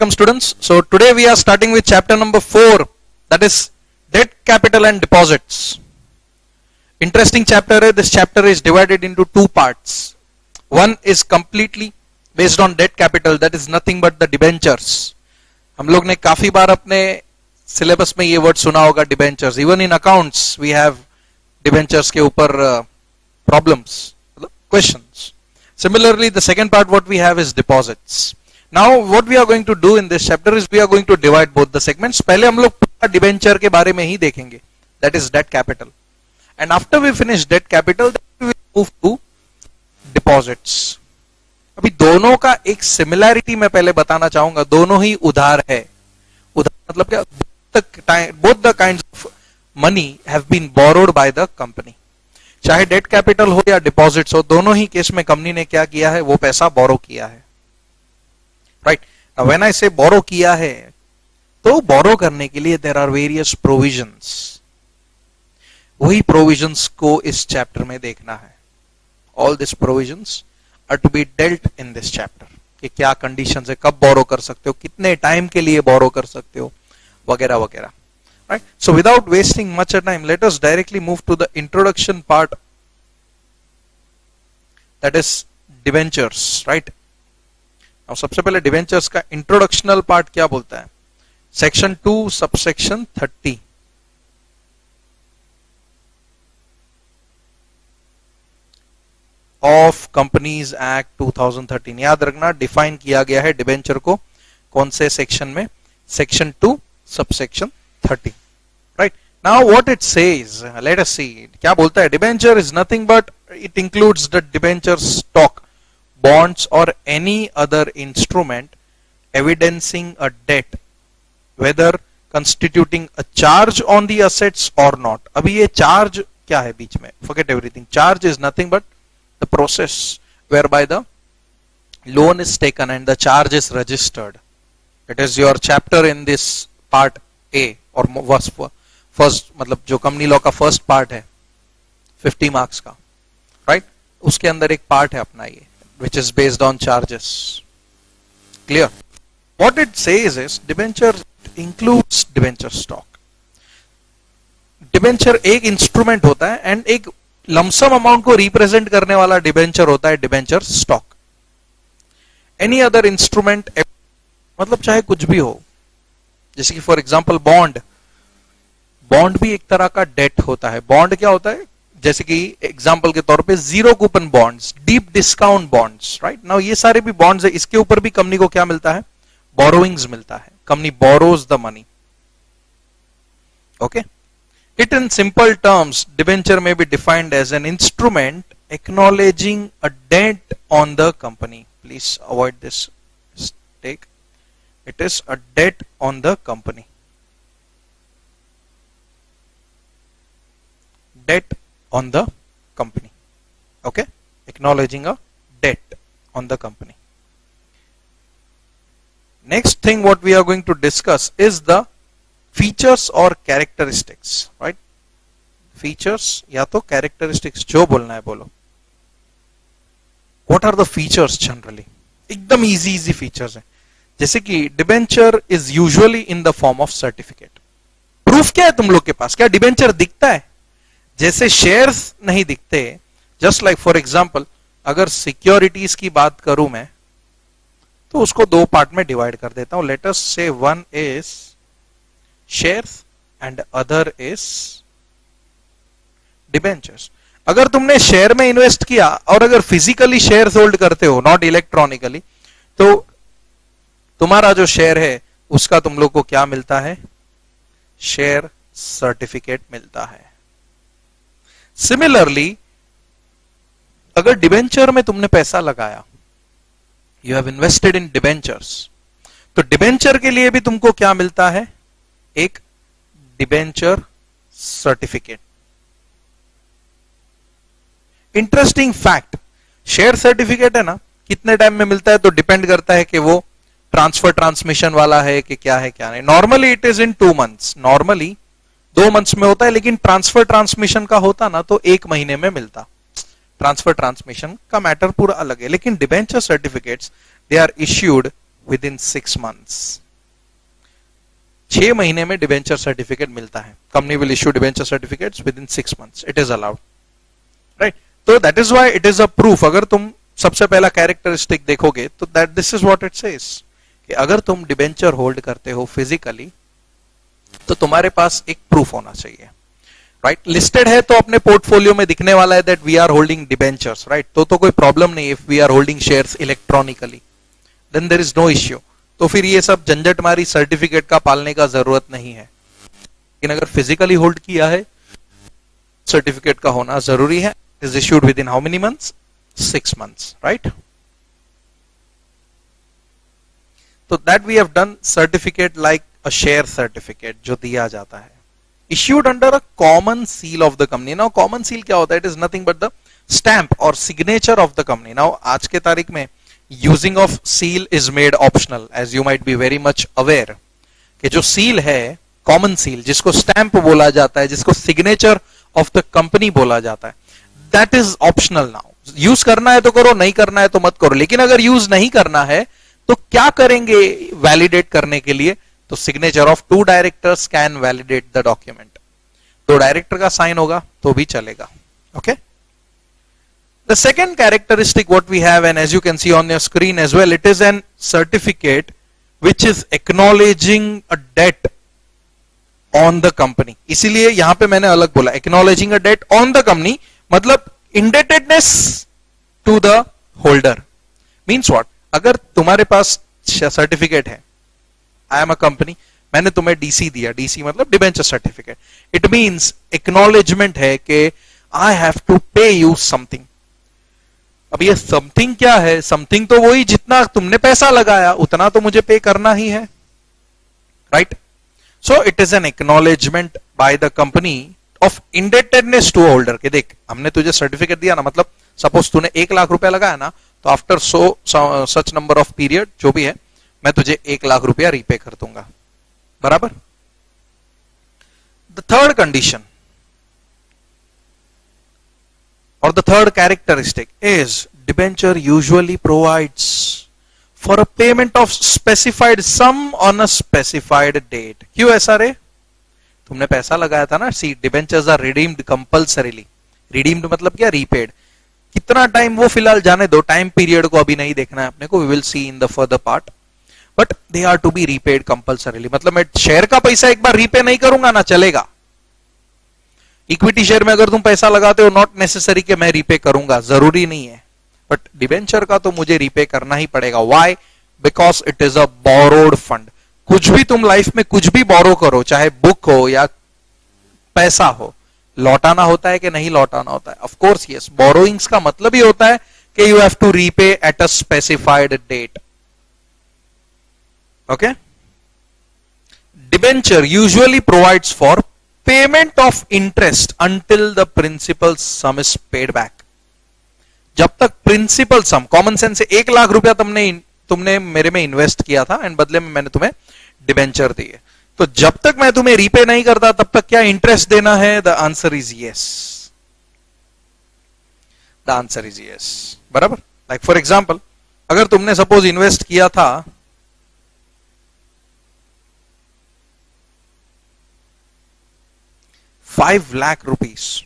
Welcome students. So today we are starting with chapter number 4, that is debt, capital and deposits. Interesting chapter है. This chapter is divided into two parts. One is completely based on debt capital, that is nothing but the debentures. हम लोग ने काफी बार अपने syllabus में ये word सुना होगा debentures. Even in accounts we have debentures के ऊपर problems, questions. Similarly, the second part what we have is deposits. Now what we are going to do in this chapter is we are going to divide both the segments. पहले हम लोग पूरा debenture के बारे में ही देखेंगे, that is debt capital, and after we finish debt capital then we will move to deposits. अभी दोनों का एक सिमिलैरिटी मैं पहले बताना चाहूंगा, दोनों ही उधार है. उधार मतलब क्या? both the kinds of money have been borrowed by the company. चाहे डेट कैपिटल हो या डिपॉजिट्स हो, दोनों ही केस में कंपनी ने क्या किया है, वो पैसा बोरो किया है. राइट. नाउ व्हेन आई से बोरो किया है, तो बोरो करने के लिए देयर आर वेरियस प्रोविजंस. वही प्रोविजंस को इस चैप्टर में देखना है. All this provisions are to be dealt in this chapter. कि क्या कंडीशंस है, कब बोरो कर सकते हो, कितने टाइम के लिए बोरो कर सकते हो, वगैरह वगैरह. Right? So without wasting much time, let us directly move to the introduction part, that is debentures. Right? Now सबसे पहले debentures का introductional part क्या बोलता है? Section 2 subsection 30 of Companies Act 2013. याद रखना, डिफाइन किया गया है डिबेंचर को कौन से सेक्शन में? Section 2 subsection 30. Right. Now what it says, let us see. क्या बोलता है? Debenture is nothing but it includes the debenture stock, bonds or any other instrument evidencing a debt, whether constituting a charge on the assets or not. अभी ये charge क्या है बीच में? Forget everything. Charge is nothing but the process whereby the loan is taken and the charge is registered. It is your chapter in this part A और first मतलब जो company law का first part है 50 marks का. Right. उसके अंदर एक part है अपना ये which is based on charges. Clear? What it says is debenture includes debenture stock. Debenture एक इंस्ट्रूमेंट होता है एंड एक लमसम अमाउंट को रिप्रेजेंट करने वाला डिबेंचर होता है debenture stock. Any other instrument मतलब चाहे कुछ भी हो, जैसे कि फॉर एग्जांपल बॉन्ड. बॉन्ड भी एक तरह का डेट होता है. बॉन्ड क्या होता है? जैसे कि एग्जांपल के तौर पे zero coupon bonds, deep discount bonds. Right. Now ये सारे भी बॉन्ड्स है. इसके ऊपर भी कंपनी को क्या मिलता है? बोरोइंग्स मिलता है. Company borrows the money. Okay. It in simple terms debenture may be defined as an instrument acknowledging a debt on the company. Please avoid this mistake. It is a debt on the company. Debt on the company. Okay? Acknowledging a debt on the company. Next thing what we are going to discuss is the features or characteristics. Right? Features या तो characteristics, जो बोलना है बोलो. What are the features generally? एकदम easy features है. जैसे कि debenture is usually in the form of certificate. Proof क्या है तुम लोग के पास? क्या डिबेंचर दिखता है? जैसे शेयर्स नहीं दिखते. जस्ट लाइक फॉर एग्जांपल अगर सिक्योरिटीज की बात करूं मैं, तो उसको दो पार्ट में डिवाइड कर देता हूं. लेट अस से one is shares and other is debentures. अगर तुमने शेयर में इन्वेस्ट किया और अगर फिजिकली शेयर होल्ड करते हो, नॉट इलेक्ट्रॉनिकली, तो तुम्हारा जो शेयर है उसका तुम लोग को क्या मिलता है? शेयर सर्टिफिकेट मिलता है. सिमिलरली अगर डिबेंचर में तुमने पैसा लगाया, you have invested in debentures, तो डिबेंचर के लिए भी तुमको क्या मिलता है? एक debenture certificate. Interesting fact, share certificate है ना, कितने टाइम में मिलता है तो डिपेंड करता है कि वो ट्रांसफर ट्रांसमिशन वाला है कि क्या है क्या नहीं. Normally it is in 2 months. Normally 2 months में होता है, लेकिन ट्रांसफर ट्रांसमिशन का होता ना तो 1 महीने में मिलता. ट्रांसफर ट्रांसमिशन का मैटर पूरा अलग है. लेकिन debenture certificates they are issued within 6 months. 6 महीने में डिबेंचर सर्टिफिकेट मिलता है. Company will issue debenture certificates within 6 months. It is allowed, right. तो that is why it is a proof. अगर तुम सबसे पहला कैरेक्टरिस्टिक देखोगे तो that this is what it says कि अगर तुम डिबेंचर होल्ड करते हो फिजिकली तो तुम्हारे पास एक प्रूफ होना चाहिए, राइट. लिस्टेड है तो अपने पोर्टफोलियो में दिखने वाला है that we are holding debentures, right. तो कोई प्रॉब्लम नहीं. If we are holding shares electronically then there is no issue. तो फिर ये सब झंझट मारी सर्टिफिकेट का पालने का जरूरत नहीं है. लेकिन अगर फिजिकली होल्ड किया है सर्टिफिकेट का होना जरूरी है. Is issued with in how many months? 6 months, right? So that we have done certificate like a share certificate जो दिया जाता है, issued under a common seal of the company. Now common seal क्या होता है? It is nothing but the stamp or signature of the company. Now आज के तारीख में using of seal is made optional, as you might be very much aware कि जो seal है common seal, जिसको stamp बोला जाता है, जिसको signature of the company बोला जाता है, that is optional now. Use करना है तो करो, नहीं करना है तो मत करो. लेकिन अगर यूज नहीं करना है तो क्या करेंगे वैलिडेट करने के लिए? तो signature of 2 directors can validate the document. 2 director का साइन होगा तो भी चलेगा. Okay. The second characteristic what we have, and as you can see on your screen as well, it is an certificate which is acknowledging a debt on the company. इसीलिए यहां पे मैंने अलग बोला acknowledging a debt on the company, मतलब indebtedness to the holder. Means what? अगर तुम्हारे पास certificate है, आई एम अ कंपनी, मैंने तुम्हें डीसी दिया, डीसी मतलब debenture certificate, it means acknowledgement है कि आई हैव टू पे यू समथिंग. अब ये समथिंग क्या है? समथिंग तो वही जितना तुमने पैसा लगाया उतना तो मुझे पे करना ही है, right. So it is an acknowledgement by the company of indebtedness to holder. के देख, हमने तुझे सर्टिफिकेट दिया ना, मतलब सपोज तूने 1 लाख रुपया लगाया ना, तो after such number of period जो भी है, मैं तुझे 1 लाख रुपया रीपे कर दूंगा, बराबर. द थर्ड कंडीशन और the third characteristic is debenture usually provides for a payment of specified sum on a specified date. क्यों ऐसा रे? तुमने पैसा लगाया था ना. See, debentures are redeemed compulsorily. Redeemed मतलब क्या? रीपेड. कितना टाइम वो फिलहाल जाने दो, टाइम पीरियड को अभी नहीं देखना है अपने को, we will see in the further part, but they are to be repaid compulsorily. मतलब मैं शेयर का पैसा एक बार रीपे नहीं करूंगा ना, चलेगा. इक्विटी शेयर में अगर तुम पैसा लगाते हो, नॉट नेसेसरी कि मैं रीपे करूंगा, जरूरी नहीं है. बट डिबेंचर का तो मुझे रीपे करना ही पड़ेगा. Why? Because it is a borrowed fund. कुछ भी तुम लाइफ में कुछ भी बोरो करो, चाहे बुक हो या पैसा हो, लौटाना होता है कि नहीं लौटाना होता है? Of course yes. बोरोइंग्स का मतलब ही होता है कि you have to repay at a specified date. Okay. Debenture usually provides for payment of interest until the principal sum is paid back. जब तक प्रिंसिपल सम, कॉमन सेंस से 1 लाख रुपया तुमने मेरे में इन्वेस्ट किया था एंड बदले में मैंने तुम्हें डिबेंचर दिए, तो जब तक मैं तुम्हें रीपे नहीं करता तब तक क्या इंटरेस्ट देना है? The answer is yes. The answer is yes, बराबर. लाइक फॉर एग्जांपल, अगर तुमने सपोज इन्वेस्ट किया था ₹5,00,000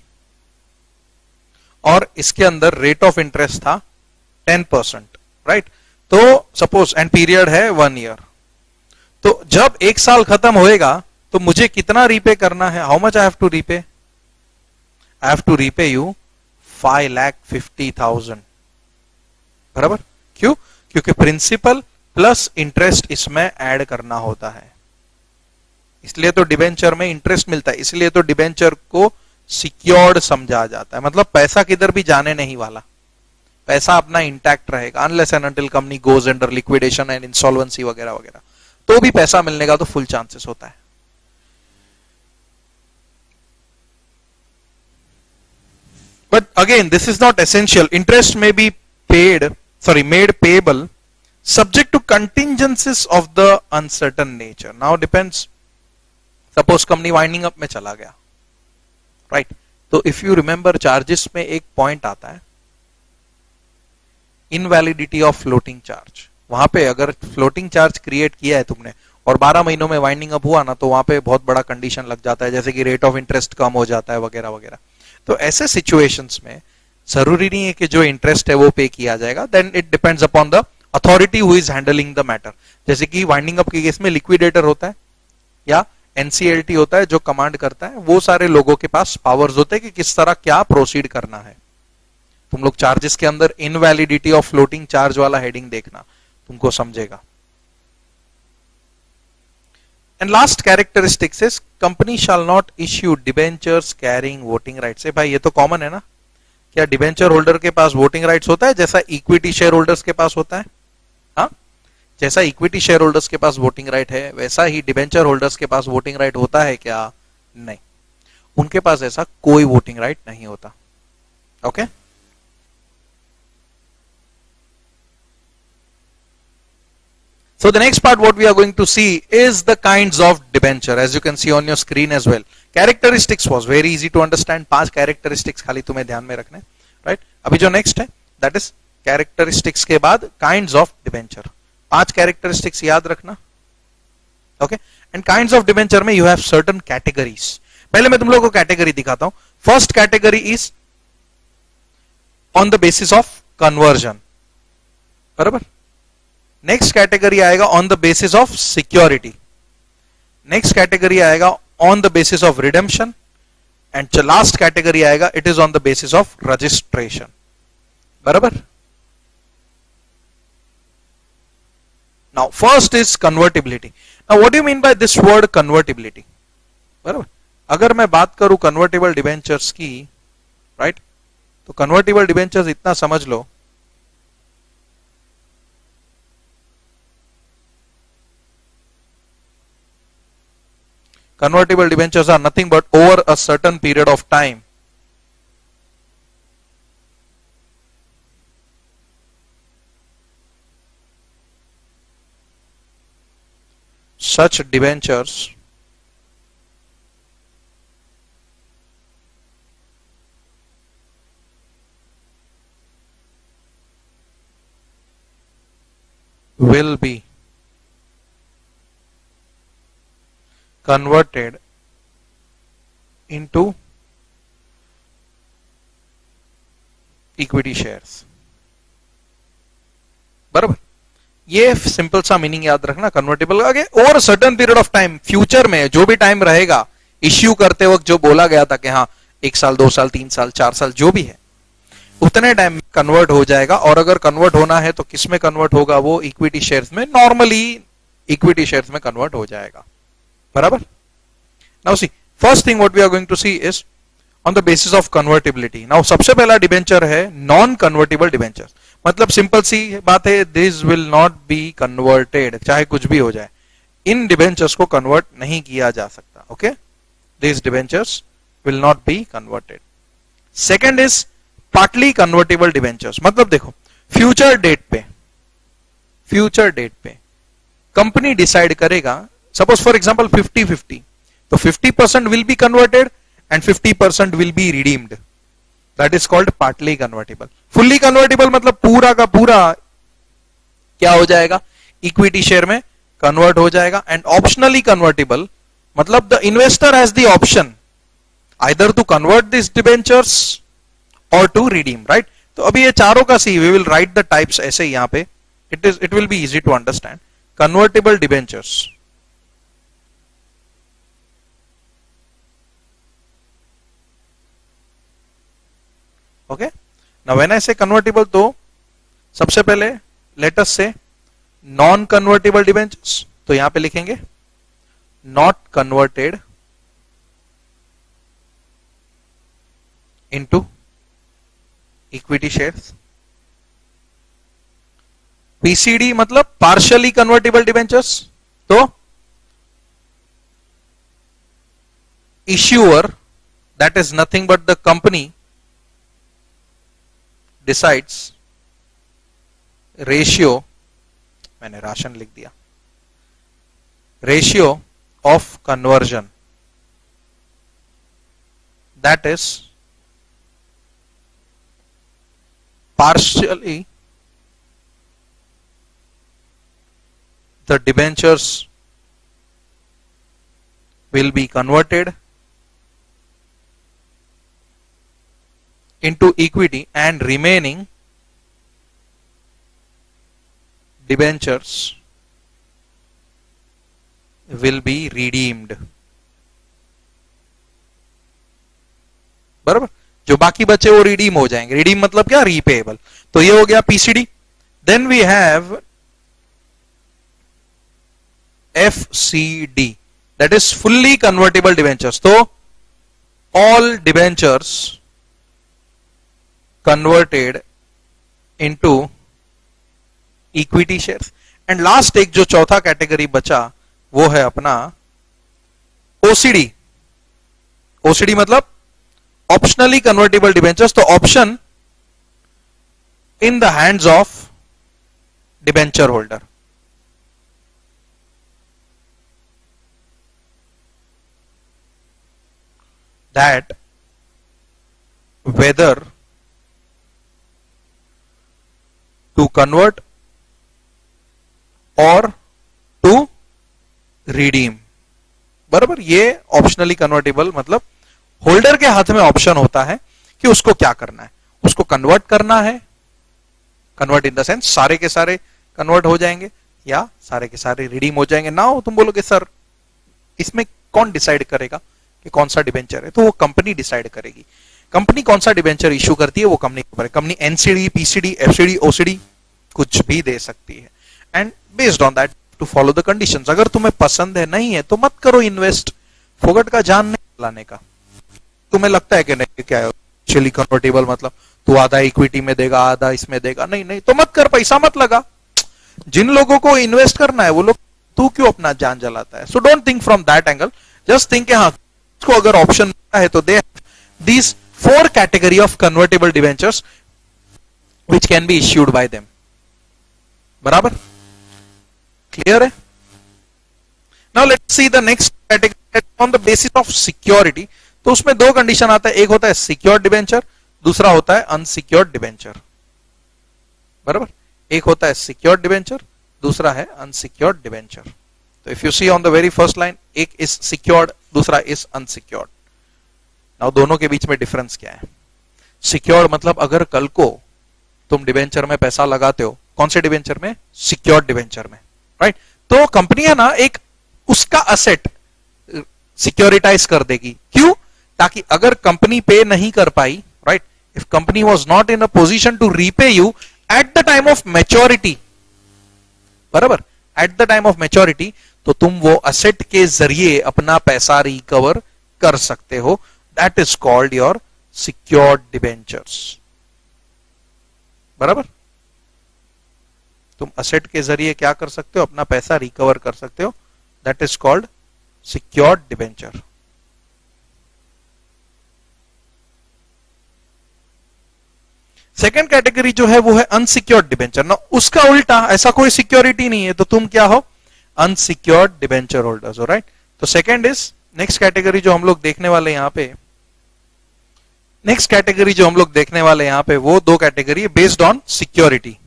और इसके अंदर रेट ऑफ इंटरेस्ट था 10%, राइट. तो सपोज एंड पीरियड है 1 ईयर, तो जब 1 साल खत्म होएगा तो मुझे कितना रीपे करना है? How much I have to repay? I have to repay you 5,50,000, बराबर. क्यों? क्योंकि प्रिंसिपल प्लस इंटरेस्ट इसमें ऐड करना होता है. इसलिए तो डिबेंचर में इंटरेस्ट मिलता है, इसलिए तो डिबेंचर को सिक्योर्ड समझा जाता है. मतलब पैसा किधर भी जाने नहीं वाला, पैसा अपना इंटैक्ट रहेगा unless and until company goes under liquidation and insolvency वगैरह वगैरह, तो भी पैसा मिलने का तो फुल चांसेस होता है. But again, this is not essential. Interest may be made payable subject to contingencies of the uncertain nature. Now depends. Suppose company winding up में चला गया, right? तो if you remember charges में एक point आता है, invalidity of floating charge. वहां पे अगर फ्लोटिंग चार्ज क्रिएट किया है तुमने और 12 महीनों में वाइंडिंग अप हुआ ना, तो वहां पे बहुत बड़ा कंडीशन लग जाता है, जैसे कि रेट ऑफ इंटरेस्ट कम हो जाता है वगैरह वगैरह। तो ऐसे सिचुएशंस में जरूरी नहीं है कि जो इंटरेस्ट है वो पे किया जाएगा, then it depends upon the authority who is handling the matter. जैसे कि वाइंडिंग अप के केस में लिक्विडेटर होता है या एनसीएलटी होता है जो कमांड करता है, वो सारे लोगों के पास पावर्स होते हैं कि किस तरह क्या प्रोसीड करना है। तुम लोग चार्जेस के अंदर इनवैलिडिटी ऑफ फ्लोटिंग चार्ज वाला हेडिंग देखना, तुमको समझेगा। And last characteristics is company shall not issue debentures carrying voting rights. भाई ये तो कॉमन है ना, क्या डिबेंचर होल्डर के पास वोटिंग राइट्स होता है जैसा इक्विटी शेयर होल्डर्स के पास होता है? हाँ, जैसा इक्विटी शेयर होल्डर्स के पास वोटिंग राइट है वैसा ही डिबेंचर होल्डर्स के पास वोटिंग राइट होता है क्या? नहीं, उनके पास ऐसा कोई वोटिंग राइट नहीं होता। Okay So the next part what we are going to see is the kinds of debenture, as you can see on your screen as well. Characteristics was very easy to understand, 5 characteristics खाली तुम्हें ध्यान में रखने, right? अभी जो next है that is characteristics के बाद kinds of debenture, 5 characteristics याद रखना। okay? And kinds of debenture में you have certain categories। पहले मैं तुम लोगों को category दिखाता हूं। First category is on the basis of conversion, बराबर। नेक्स्ट कैटेगरी आएगा on the basis of security, next category आएगा on the basis of redemption, and last category आएगा it is on the basis of registration, बराबर। Now first is convertibility. Now what do you mean by this word convertibility, बराबर। अगर मैं बात करूं convertible debentures की, right, तो convertible debentures इतना समझ लो, convertible debentures are nothing but over a certain period of time such debentures will be converted into equity shares, बराबर। ये सिंपल सा मीनिंग याद रखना कन्वर्टेबल आगे, over certain period of time, future में जो भी टाइम रहेगा इश्यू करते वक्त जो बोला गया था कि हाँ 1 साल 2 साल 3 साल 4 साल जो भी है उतने टाइम में कन्वर्ट हो जाएगा। और अगर कन्वर्ट होना है तो किस में कन्वर्ट होगा? वो इक्विटी शेयर्स में, नॉर्मली इक्विटी शेयर्स में कन्वर्ट हो जाएगा, बराबर। Now see first thing what we are going to see is on the basis of convertibility. Now सबसे पहला डिबेंचर है नॉन कन्वर्टेबल डिबेंचर, मतलब सिंपल सी बात है, this will not be converted, चाहे कुछ भी हो जाए, इन डिबेंचर्स को कन्वर्ट नहीं किया जा सकता। Okay, this debentures will not be converted. Second is partly convertible debentures, मतलब देखो फ्यूचर डेट पे कंपनी डिसाइड करेगा, सपोज फॉर एग्जांपल 50-50, तो 50% will be converted and 50% will be redeemed, that is called partly convertible. Fully convertible मतलब पूरा का पूरा क्या हो जाएगा? इक्विटी शेयर में कन्वर्ट हो जाएगा। एंड ऑप्शनली कन्वर्टेबल मतलब the investor has the option either to convert this debentures और टू रिडीम, राइट। तो अभी ये चारों का see we will write the types ऐसे यहां पे, it will be easy to understand. Convertible debentures, okay. Now when I say convertible, तो सबसे पहले लेट अस से नॉन कन्वर्टेबल डिबेंचर्स, तो यहां पे लिखेंगे not converted into equity shares. PCD मतलब पार्शियली कन्वर्टेबल डिबेंचर्स, तो issuer that is nothing but the company decides ratio, मैंने राशन लिख दिया, ratio of conversion that is partially the debentures will be converted into equity and remaining debentures will be redeemed. बराबर, जो बाकी बचे वो redeem हो जाएंगे. रिडीम मतलब क्या? रीपेएबल. तो ये हो गया PCD. Then we have FCD, that is fully convertible debentures. तो all debentures converted into equity shares. And last एक जो चौथा कैटेगरी बचा वो है अपना OCD. OCD मतलब ऑप्शनली कन्वर्टेबल डिबेंचर्स. तो option in the hands of debenture holder. that whether to convert or to redeem. बराबर, ये ऑप्शनली कन्वर्टेबल मतलब होल्डर के हाथ में ऑप्शन होता है कि उसको क्या करना है. उसको कन्वर्ट करना है, कन्वर्ट इन द सेंस सारे के सारे कन्वर्ट हो जाएंगे या सारे के सारे रिडीम हो जाएंगे. नाउ तुम बोलोगे सर इसमें कौन डिसाइड करेगा कि कौन सा डिबेंचर है? तो वो कंपनी डिसाइड करेगी. कंपनी कौन सा डिबेंचर इशू करती है वो company NCD, PCD, FCD, OCD कुछ भी दे सकती है. And based on that to follow the conditions. अगर तुम्हें पसंद है, नहीं है तो मत करो इन्वेस्ट. फोगट का जान नहीं लाने का. तुम्हें लगता है कि नहीं क्या है एक्चुअली कन्वर्टेबल मतलब तू आधा इक्विटी में देगा आधा इसमें देगा, नहीं नहीं तो मत कर, पैसा मत लगा. जिन लोगों को इन्वेस्ट करना है वो लोग, तू क्यों अपना जान जलाता है? So don't think from that angle. Just think हाँ को अगर ऑप्शन है तो they these 4 category of convertible debentures which can be issued by them. बराबर, क्लियर है? Now let's see the next category on the basis of security. तो उसमें 2 condition आता है. एक होता है सिक्योर्ड डिवेंचर, दूसरा होता है अनसिक्योर्ड डिवेंचर. बराबर, एक होता है सिक्योर्ड डिवेंचर, दूसरा है अनसिक्योर्ड डिवेंचर. तो if you see on the very first line, एक इज सिक्योर्ड, दूसरा इज अनसिक्योर्ड. नाउ दोनों के बीच में डिफरेंस क्या है? सिक्योर्ड मतलब अगर कल को तुम डिवेंचर में पैसा लगाते हो, कौन से डिवेंचर में? सिक्योर्ड डिवेंचर में, राइट? तो कंपनी है ना एक उसका असेट सिक्योरिटाइज कर देगी. क्यों? ताकि अगर कंपनी पे नहीं कर पाई, right, if company was not in a position to repay you at the time of maturity, बराबर, at the time of maturity, तो तुम वो असेट के जरिए अपना पैसा रिकवर कर सकते हो. That is called your secured debentures. बराबर, तुम असेट के जरिए क्या कर सकते हो? अपना पैसा रिकवर कर सकते हो. That is called secured debenture. Second category जो है वो है अनसिक्योर्ड डिबेंचर. ना उसका उल्टा, ऐसा कोई सिक्योरिटी नहीं है तो तुम क्या हो? अनसिक्योर्ड डिबेंचर होल्डर्स हो, राइट? तो सेकेंड इज नेक्स्ट कैटेगरी जो हम लोग देखने वाले यहां पे, नेक्स्ट कैटेगरी जो हम लोग देखने वाले यहां पे वो 2 कैटेगरी है बेस्ड ऑन सिक्योरिटी.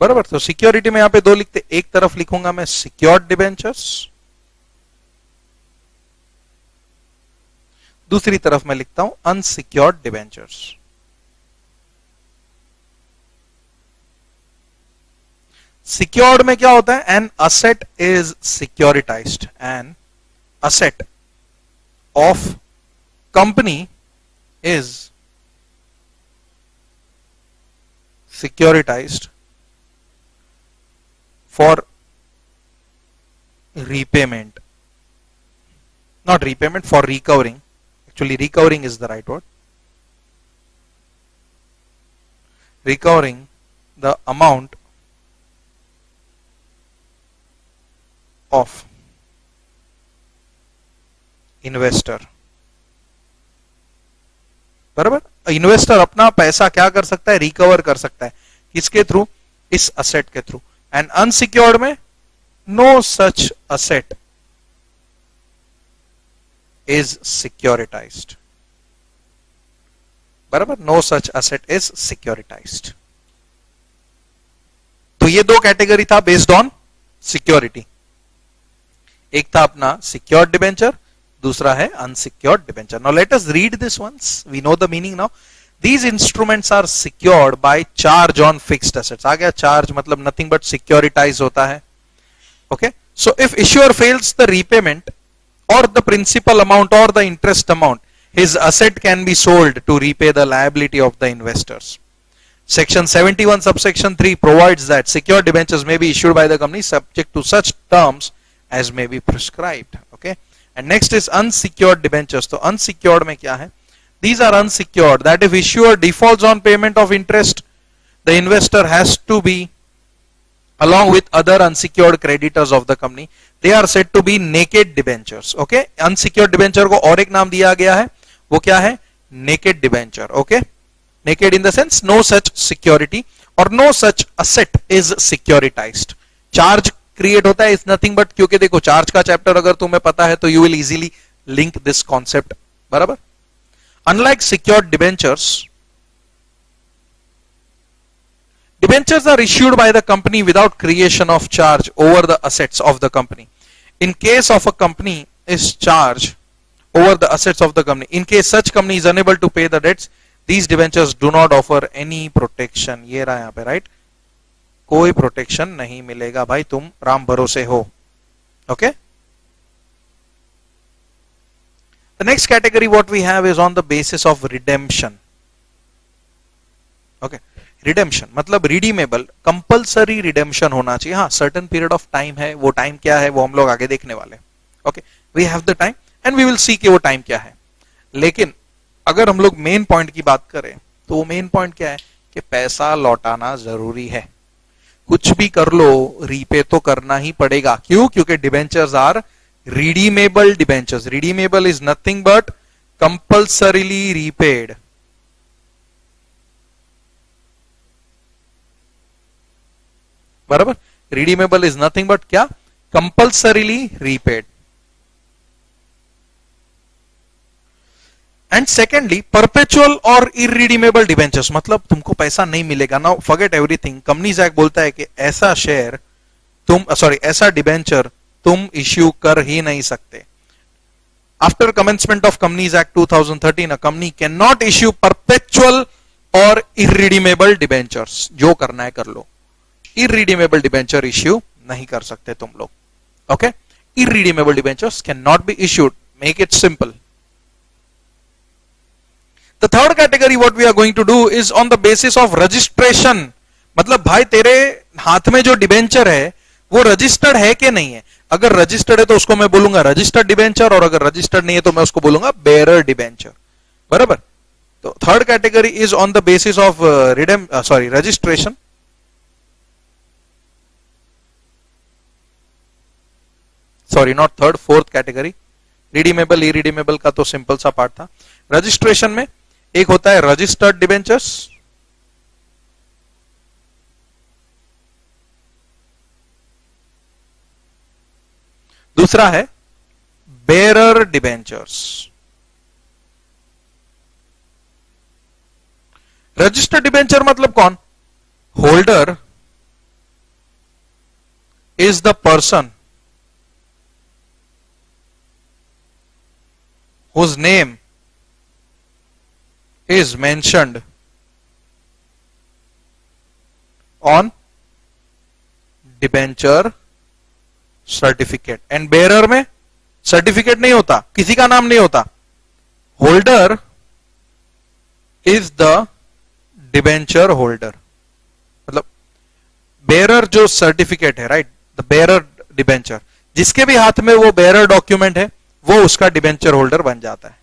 बराबर, तो सिक्योरिटी में यहां पे 2 लिखते, एक तरफ लिखूंगा मैं सिक्योर्ड डिबेंचर्स, दूसरी तरफ मैं लिखता हूं अनसिक्योर्ड डिबेंचर्स. सिक्योर्ड में क्या होता है? An asset is सिक्योरिटाइज्ड. An asset of company is सिक्योरिटाइज्ड for repayment, not repayment, for recovering. Actually recovering is the right word. Recovering the amount of investor. बराबर, इन्वेस्टर अपना पैसा क्या कर सकता है? रिकवर कर सकता है. किसके थ्रू? इस असेट के थ्रू. एंड अनसिक्योर्ड में no such asset is securitized. बराबर, no such asset is securitized. तो ये दो कैटेगरी था बेस्ड ऑन सिक्योरिटी, एक था अपना सिक्योर्ड डिबेंचर, दूसरा है unsecured debenture. Now let us read this once, we know the meaning now. These instruments are secured by charge on fixed assets. आ गया charge मतलब nothing but securitize होता है. Okay, so if issuer fails the repayment or the principal amount or the interest amount, his asset can be sold to repay the liability of the investors. Section 71 subsection 3 provides that secured debentures may be issued by the company subject to such terms as may be prescribed. Okay, and next is unsecured debentures. तो unsecured में क्या है? These are unsecured, that if issuer defaults on payment of interest, the investor has to be along with other unsecured creditors of the company. They are said to be naked debentures. Okay, unsecured debenture को और एक नाम दिया गया है, वो क्या है? Naked debenture. Okay, naked in the sense no such security or no such asset is securitized. Charge create होता है is nothing but, क्योंकि देखो charge का चैप्टर अगर तुम्हें पता है तो you will easily link this concept. बराबर. Unlike secured debentures, debentures are issued by the company without creation of charge over the assets of the company. In case of a company is charged over the assets of the company, in case such company is unable to pay the debts, these debentures do not offer any protection. ये रहा यहाँ पे, right? कोई protection नहीं मिलेगा भाई, तुम राम भरोसे हो. Okay? The next category what we have is on the basis of redemption. Okay, redemption मतलब redeemable, compulsory redemption होना चाहिए. हाँ, certain period of time है, वो time क्या है वो हम लोग आगे देखने वाले. Okay, we have the time and we will see कि वो time क्या है. लेकिन अगर हम लोग मेन पॉइंट की बात करें तो वो मेन पॉइंट क्या है कि पैसा लौटाना जरूरी है. कुछ भी कर लो, रीपे तो करना ही पड़ेगा. क्यों? क्योंकि debentures are redeemable debentures. Redeemable is nothing but compulsorily repaid. बराबर. Redeemable is nothing but क्या? Compulsorily repaid. And secondly, perpetual or irredeemable debentures मतलब तुमको पैसा नहीं मिलेगा. Now forget everything. Companies Act बोलता है कि ऐसा शेयर तुम ऐसा डिबेंचर तुम इश्यू कर ही नहीं सकते. After commencement of companies act 2013 a company can not issue perpetual और इररिडीमेबल डिबेंचर्स. जो करना है कर लो, इररिडीमेबल डिबेंचर इश्यू नहीं कर सकते तुम लोग. Okay, irredeemable debentures can not be issued. Make it simple. The third category what we are going to do is on the basis of registration. मतलब भाई तेरे हाथ में जो डिबेंचर है वो रजिस्टर्ड है कि नहीं है. अगर रजिस्टर्ड है तो उसको मैं बोलूंगा रजिस्टर्ड डिबेंचर, और अगर रजिस्टर्ड नहीं है तो मैं उसको बोलूंगा बेयरर डिबेंचर. बराबर. तो third category is on the basis of registration. Sorry, not third, fourth category. Redeemable irredeemable का तो सिंपल सा पार्ट था. रजिस्ट्रेशन में एक होता है रजिस्टर्ड डिबेंचर्स, दूसरा है बेयरर डिबेंचर्स. रजिस्टर्ड डिबेंचर मतलब कौन? Holder is the person whose name is mentioned on debenture certificate. And bearer में सर्टिफिकेट नहीं होता, किसी का नाम नहीं होता. Holder is the debenture holder. मतलब बेयरर जो सर्टिफिकेट है, राइट, द बेयरर डिबेंचर, जिसके भी हाथ में वो बेयरर डॉक्यूमेंट है वो उसका डिबेंचर होल्डर बन जाता है.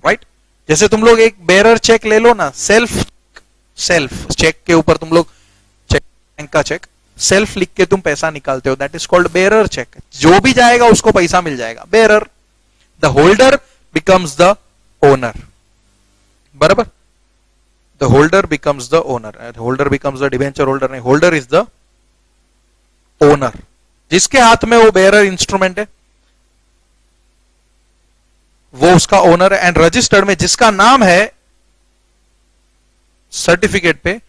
राइट. जैसे तुम लोग एक बेयरर चेक ले लो ना, सेल्फ चेक के ऊपर तुम लोग चेक, बैंक का चेक सेल्फ लिख के तुम पैसा निकालते हो, that is called bearer cheque. जो भी जाएगा उसको पैसा मिल जाएगा. Bearer, the holder becomes the owner. बराबर. The holder becomes the owner. Holder becomes the debenture holder नहीं, होल्डर इज द ओनर. जिसके हाथ में वो बेयरर इंस्ट्रूमेंट है वो उसका ओनर है. एंड रजिस्टर्ड में जिसका नाम है सर्टिफिकेट पे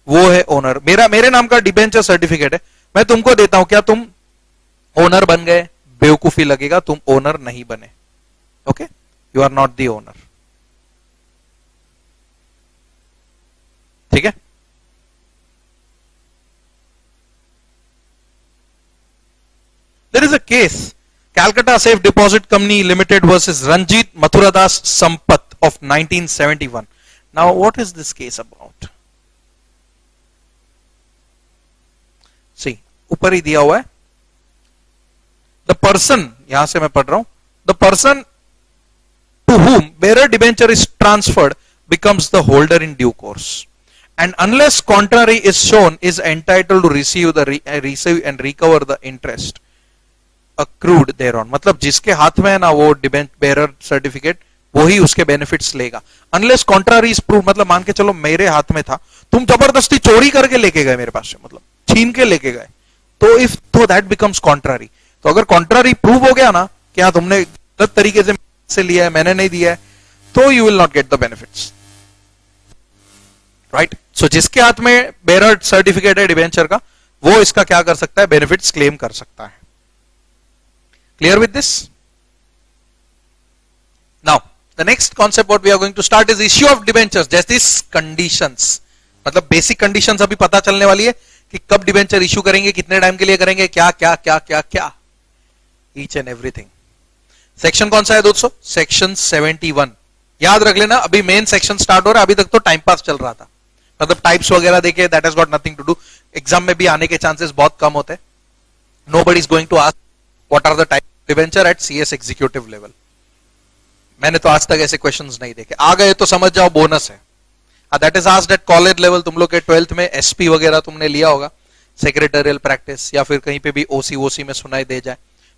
वो है ओनर। मेरे नाम का डिबेंचर सर्टिफिकेट है, मैं तुमको देता हूं, क्या तुम ओनर बन गए? बेवकूफी लगेगा, तुम ओनर नहीं बने। Okay, you are not the owner. ठीक है, there is a case, Calcutta Safe Deposit Company Limited versus Ranjit Mathuradas Sampath of 1971. Now what is this case about? See, ऊपर ही दिया हुआ है, the person, यहां से मैं पढ़ रहा हूं, the person to whom bearer debenture is transferred becomes the holder in due course, and unless contrary is shown is entitled to receive and recover the interest accrued thereon. मतलब जिसके हाथ में है ना वो बेरर सर्टिफिकेट, वो ही उसके benefits लेगा। अनलेस कॉन्ट्रारी इज प्रूव, मतलब मान के चलो मेरे हाथ में था, तुम जबरदस्ती चोरी करके लेके गए मेरे पास से, मतलब छीन के लेके गए, तो इफ तो दैट बिकम्स कॉन्ट्रारी। तो अगर कॉन्ट्रारी प्रूव हो गया ना कि हाँ तुमने गलत तरीके से लिया है, मैंने नहीं दिया है, तो you will not get the benefits, right. So जिसके हाथ में बेरर सर्टिफिकेट है डिबेंचर का, वो इसका क्या कर सकता है? बेनिफिट्स क्लेम कर सकता है। Clear with this? Now, the next concept what we are going to start is issue of debentures. Just these conditions, मतलब बेसिक कंडीशंस अभी पता चलने वाली है कि कब डिबेंचर इश्यू करेंगे, कितने टाइम के लिए करेंगे, क्या क्या क्या क्या क्या, ईच एंड एवरीथिंग। सेक्शन कौन सा है दोस्तों? सेक्शन 71। याद रख लेना, अभी मेन सेक्शन स्टार्ट हो रहा है, अभी तक तो टाइम पास चल रहा था, मतलब टाइप्स वगैरह देखे, that has got nothing to do. Exam में भी आने के चांसेस बहुत कम होते हैं। Nobody is going to ask what are the type debenture at CS executive level. मैंने तो आज तक ऐसे क्वेश्चंस नहीं देखे, आ गए तो समझ जाओ बोनस है। That is asked at college level. तुम लोग के 12th में एसपी वगैरह तुमने लिया होगा, सेक्रेटरियल प्रैक्टिस, या फिर कहीं पे भी ओसी में सुनाई दे जाए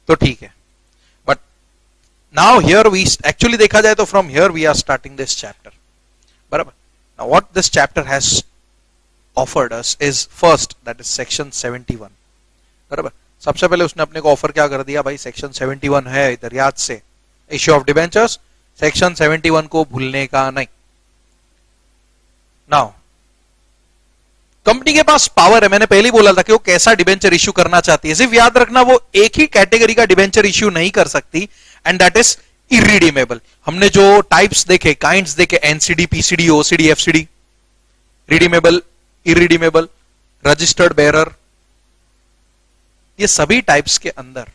तो ठीक है। But now here we actually देखा जाए तो from here we are starting this chapter, बराबर। Now what this chapter has offered us is first, that is section 71, बराबर। सबसे पहले उसने अपने को ऑफर क्या कर दिया भाई? सेक्शन 71 है इधर, याद से, इश्यू ऑफ डिबेंचर्स, सेक्शन 71 को भूलने का नहीं। नाउ कंपनी के पास पावर है, मैंने पहले ही बोला था कि वो कैसा डिबेंचर इश्यू करना चाहती है। सिर्फ याद रखना वो एक ही कैटेगरी का डिबेंचर इश्यू नहीं कर सकती, एंड दैट इज इरिडीमेबल। हमने जो टाइप्स देखे, काइंड्स देखे, NCD, PCD, OCD, FCD, redeemable, irredeemable, registered bearer, ये सभी टाइप्स के अंदर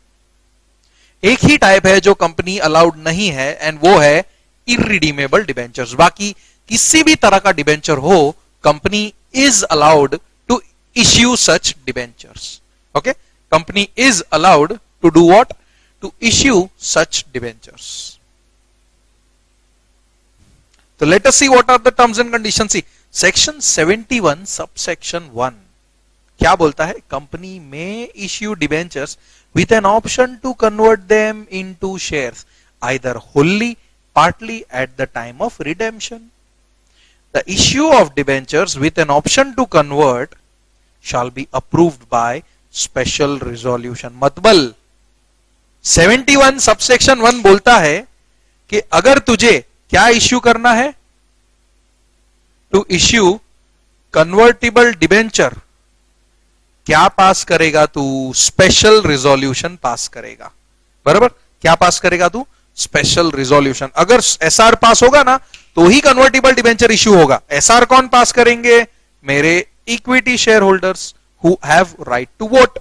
एक ही टाइप है जो कंपनी अलाउड नहीं है, एंड वो है इरिडीमेबल डिबेंचर्स। बाकी किसी भी तरह का डिबेंचर हो, company is allowed to issue such debentures. Okay, company is allowed to do what? To issue such debentures. तो let us see what are the terms and conditions. See section 71 subsection 1 क्या बोलता है? Company may issue debentures with an option to convert them into shares either wholly partly at the time of redemption. The issue of debentures with an option to convert shall be approved by special resolution. मतलब 71 subsection 1 बोलता है कि अगर तुझे क्या issue करना है? To issue convertible debenture, क्या पास करेगा तू? स्पेशल रिजोल्यूशन पास करेगा, बराबर। क्या पास करेगा तू? Special resolution. अगर एसआर पास होगा ना तो ही कन्वर्टिबल डिबेंचर इश्यू होगा। एसआर कौन पास करेंगे? मेरे equity share holders who have right to vote.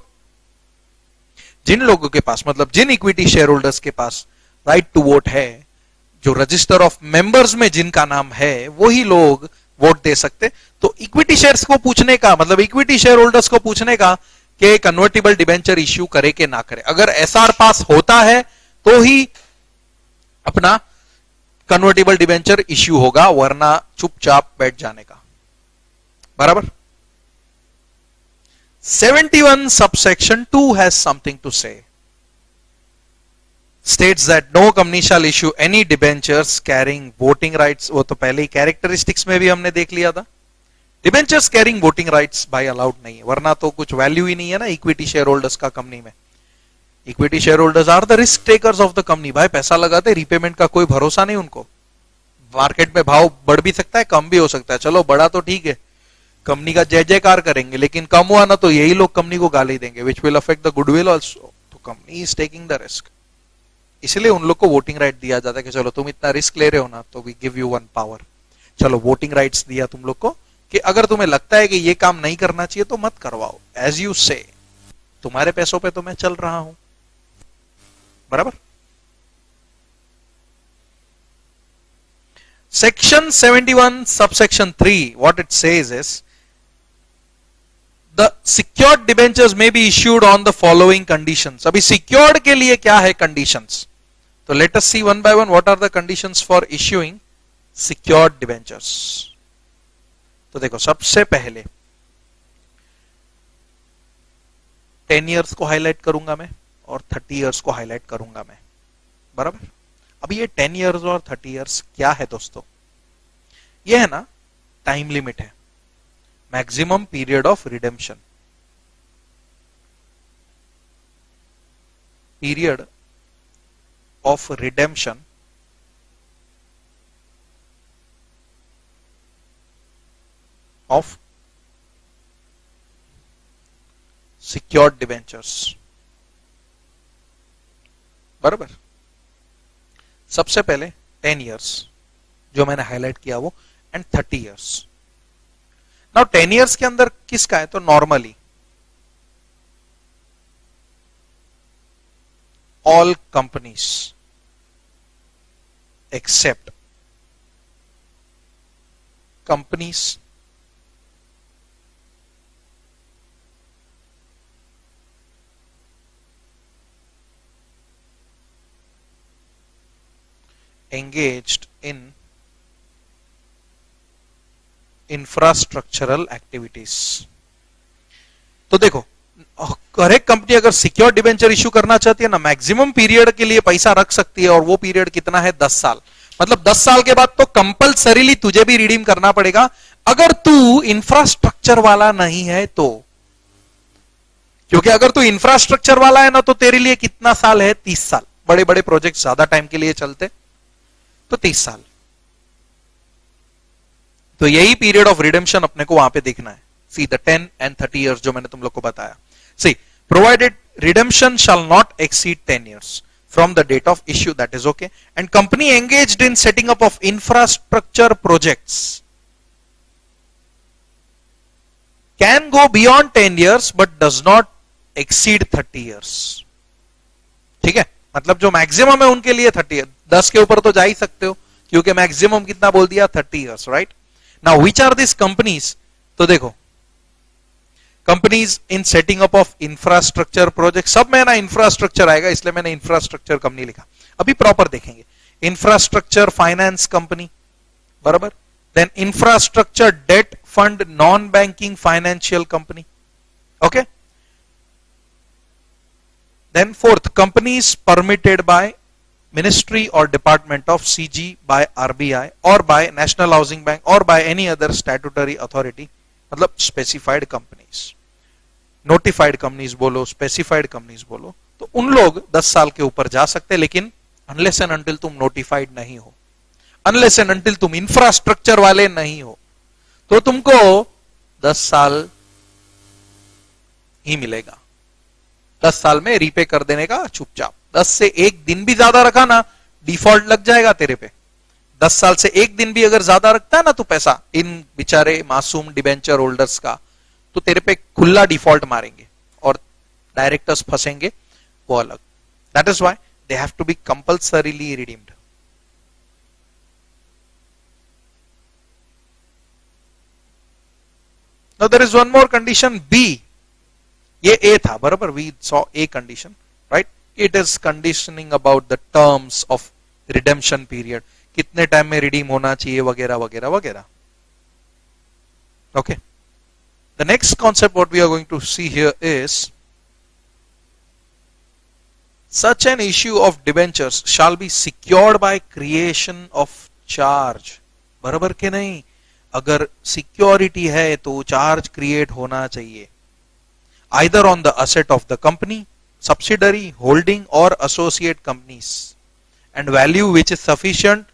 जिन लोगों के पास, मतलब जिन इक्विटी शेयर होल्डर्स के पास राइट टू वोट है, जो रजिस्टर ऑफ मेंबर्स में जिनका नाम है, वही लोग वोट दे सकते। तो इक्विटी शेयर्स को पूछने का मतलब इक्विटी शेयर होल्डर्स को पूछने का कि कन्वर्टिबल डिबेंचर इश्यू करे कि ना करे। अगर एसआर पास होता है तो ही अपना कन्वर्टिबल डिबेंचर इश्यू होगा, वरना चुपचाप बैठ जाने का, बराबर। 71 subsection 2 has something to say. States that no company shall issue any debentures carrying voting rights. वो तो पहले ही कैरेक्टरिस्टिक्स में भी हमने देख लिया था। डिबेंचर्स कैरिंग वोटिंग राइट्स भाई अलाउड नहीं है, वरना तो कुछ वैल्यू ही नहीं है ना इक्विटी शेयर होल्डर्स का कंपनी में। Equity share holders are the risk takers of the company. भाई पैसा लगाते, रीपेमेंट का कोई भरोसा नहीं उनको। मार्केट में भाव बढ़ भी सकता है, कम भी हो सकता है, चलो बड़ा तो ठीक है, कंपनी का जय जयकार करेंगे, लेकिन कम हुआ ना तो यही लोग कंपनी को गाली देंगे, which will affect the goodwill also. तो company is taking the risk, इसलिए उन लोग को वोटिंग राइट दिया जाता है कि चलो तुम इतना रिस्क ले रहे हो ना, तो we give you one power, चलो वोटिंग राइट्स दिया तुम लोग को कि अगर तुम्हें लगता है कि ये काम नहीं करना चाहिए तो मत करवाओ, एज यू से, तुम्हारे पैसों पे तो मैं चल रहा हूं, बराबर। Section 71 subsection 3 what it says is the secured debentures may be issued on the following conditions. अभी सिक्योर्ड के लिए क्या है कंडीशंस, तो let us see one by one what are the conditions for issuing secured debentures. तो देखो सबसे पहले 10 इयर्स को हाईलाइट करूंगा मैं और 30 इयर्स को हाईलाइट करूंगा मैं, बराबर। अब ये 10 इयर्स और 30 इयर्स क्या है दोस्तों, ये है ना टाइम लिमिट है, maximum period of redemption, period of redemption of secured debentures, बराबर। सबसे पहले 10 इयर्स जो मैंने हाईलाइट किया वो, एंड 30 इयर्स। नाउ 10 इयर्स के अंदर किसका है, तो normally all companies except companies engaged in infrastructural activities। तो देखो हर एक कंपनी अगर सिक्योर डिबेंचर इश्यू करना चाहती है ना, मैक्सिमम पीरियड के लिए पैसा रख सकती है, और वो पीरियड कितना है, 10 साल। मतलब 10 साल के बाद तो कंपलसरीली तुझे भी रिडीम करना पड़ेगा, अगर तू इंफ्रास्ट्रक्चर वाला नहीं है तो। क्योंकि अगर तू इंफ्रास्ट्रक्चर वाला है ना, तो तेरे लिए कितना साल है, 30 साल। बड़े बड़े प्रोजेक्ट ज्यादा टाइम के लिए चलते, तो 30 साल। तो यही पीरियड ऑफ रिडेम्पशन अपने को वहां पे देखना है। सी द 10 एंड 30 इयर्स जो मैंने तुम लोग को बताया। See provided redemption shall not exceed 10 years from the date of issue, that is okay. And company engaged in setting up of infrastructure projects can go beyond 10 years but does not exceed 30 years. ठीक है, मतलब जो maximum है उनके लिए 30 years, 10 के ऊपर तो जा ही सकते हो, क्योंकि मैक्सिमम कितना बोल दिया, 30 years, right. Now which are this companies, तो देखो companies in setting up of infrastructure project, सब में ना इंफ्रास्ट्रक्चर आएगा, इसलिए मैंने इंफ्रास्ट्रक्चर कंपनी लिखा। अभी प्रॉपर देखेंगे, इंफ्रास्ट्रक्चर फाइनेंस कंपनी, बराबर। Then infrastructure debt fund non banking financial company, okay. Then fourth, companies permitted by Ministry or Department of CG by RBI or by National Housing Bank or by any other statutory authority, मतलब specified companies, notified companies बोलो, specified companies बोलो, तो उन लोग 10 साल के ऊपर जा सकते हैं, लेकिन unless and until तुम notified नहीं हो, unless and until तुम infrastructure वाले नहीं हो, तो तुमको 10 साल ही मिलेगा। 10 साल में रीपे कर देने का चुपचाप। 10 से एक दिन भी ज्यादा रखा ना, डिफॉल्ट लग जाएगा तेरे पे। 10 साल से एक दिन भी अगर ज्यादा रखता है ना तू पैसा इन बेचारे मासूम डिबेंचर होल्डर्स का, तो तेरे पे खुला डिफॉल्ट मारेंगे और डायरेक्टर्स फंसेंगे, वो अलग। That is why they have to be compulsorily redeemed. Now there is one more condition B, ये ए था, बराबर। We saw A condition, right. It is conditioning about the terms of redemption period, कितने time में redeem होना चाहिए, वगैरह वगैरह वगैरह, okay. The next concept what we are going to see here is such an issue of debentures shall be secured by creation of charge, बराबर के नहीं। अगर सिक्योरिटी है तो चार्ज क्रिएट होना चाहिए, either on the asset of the company, subsidiary, holding or associate companies, and value which is sufficient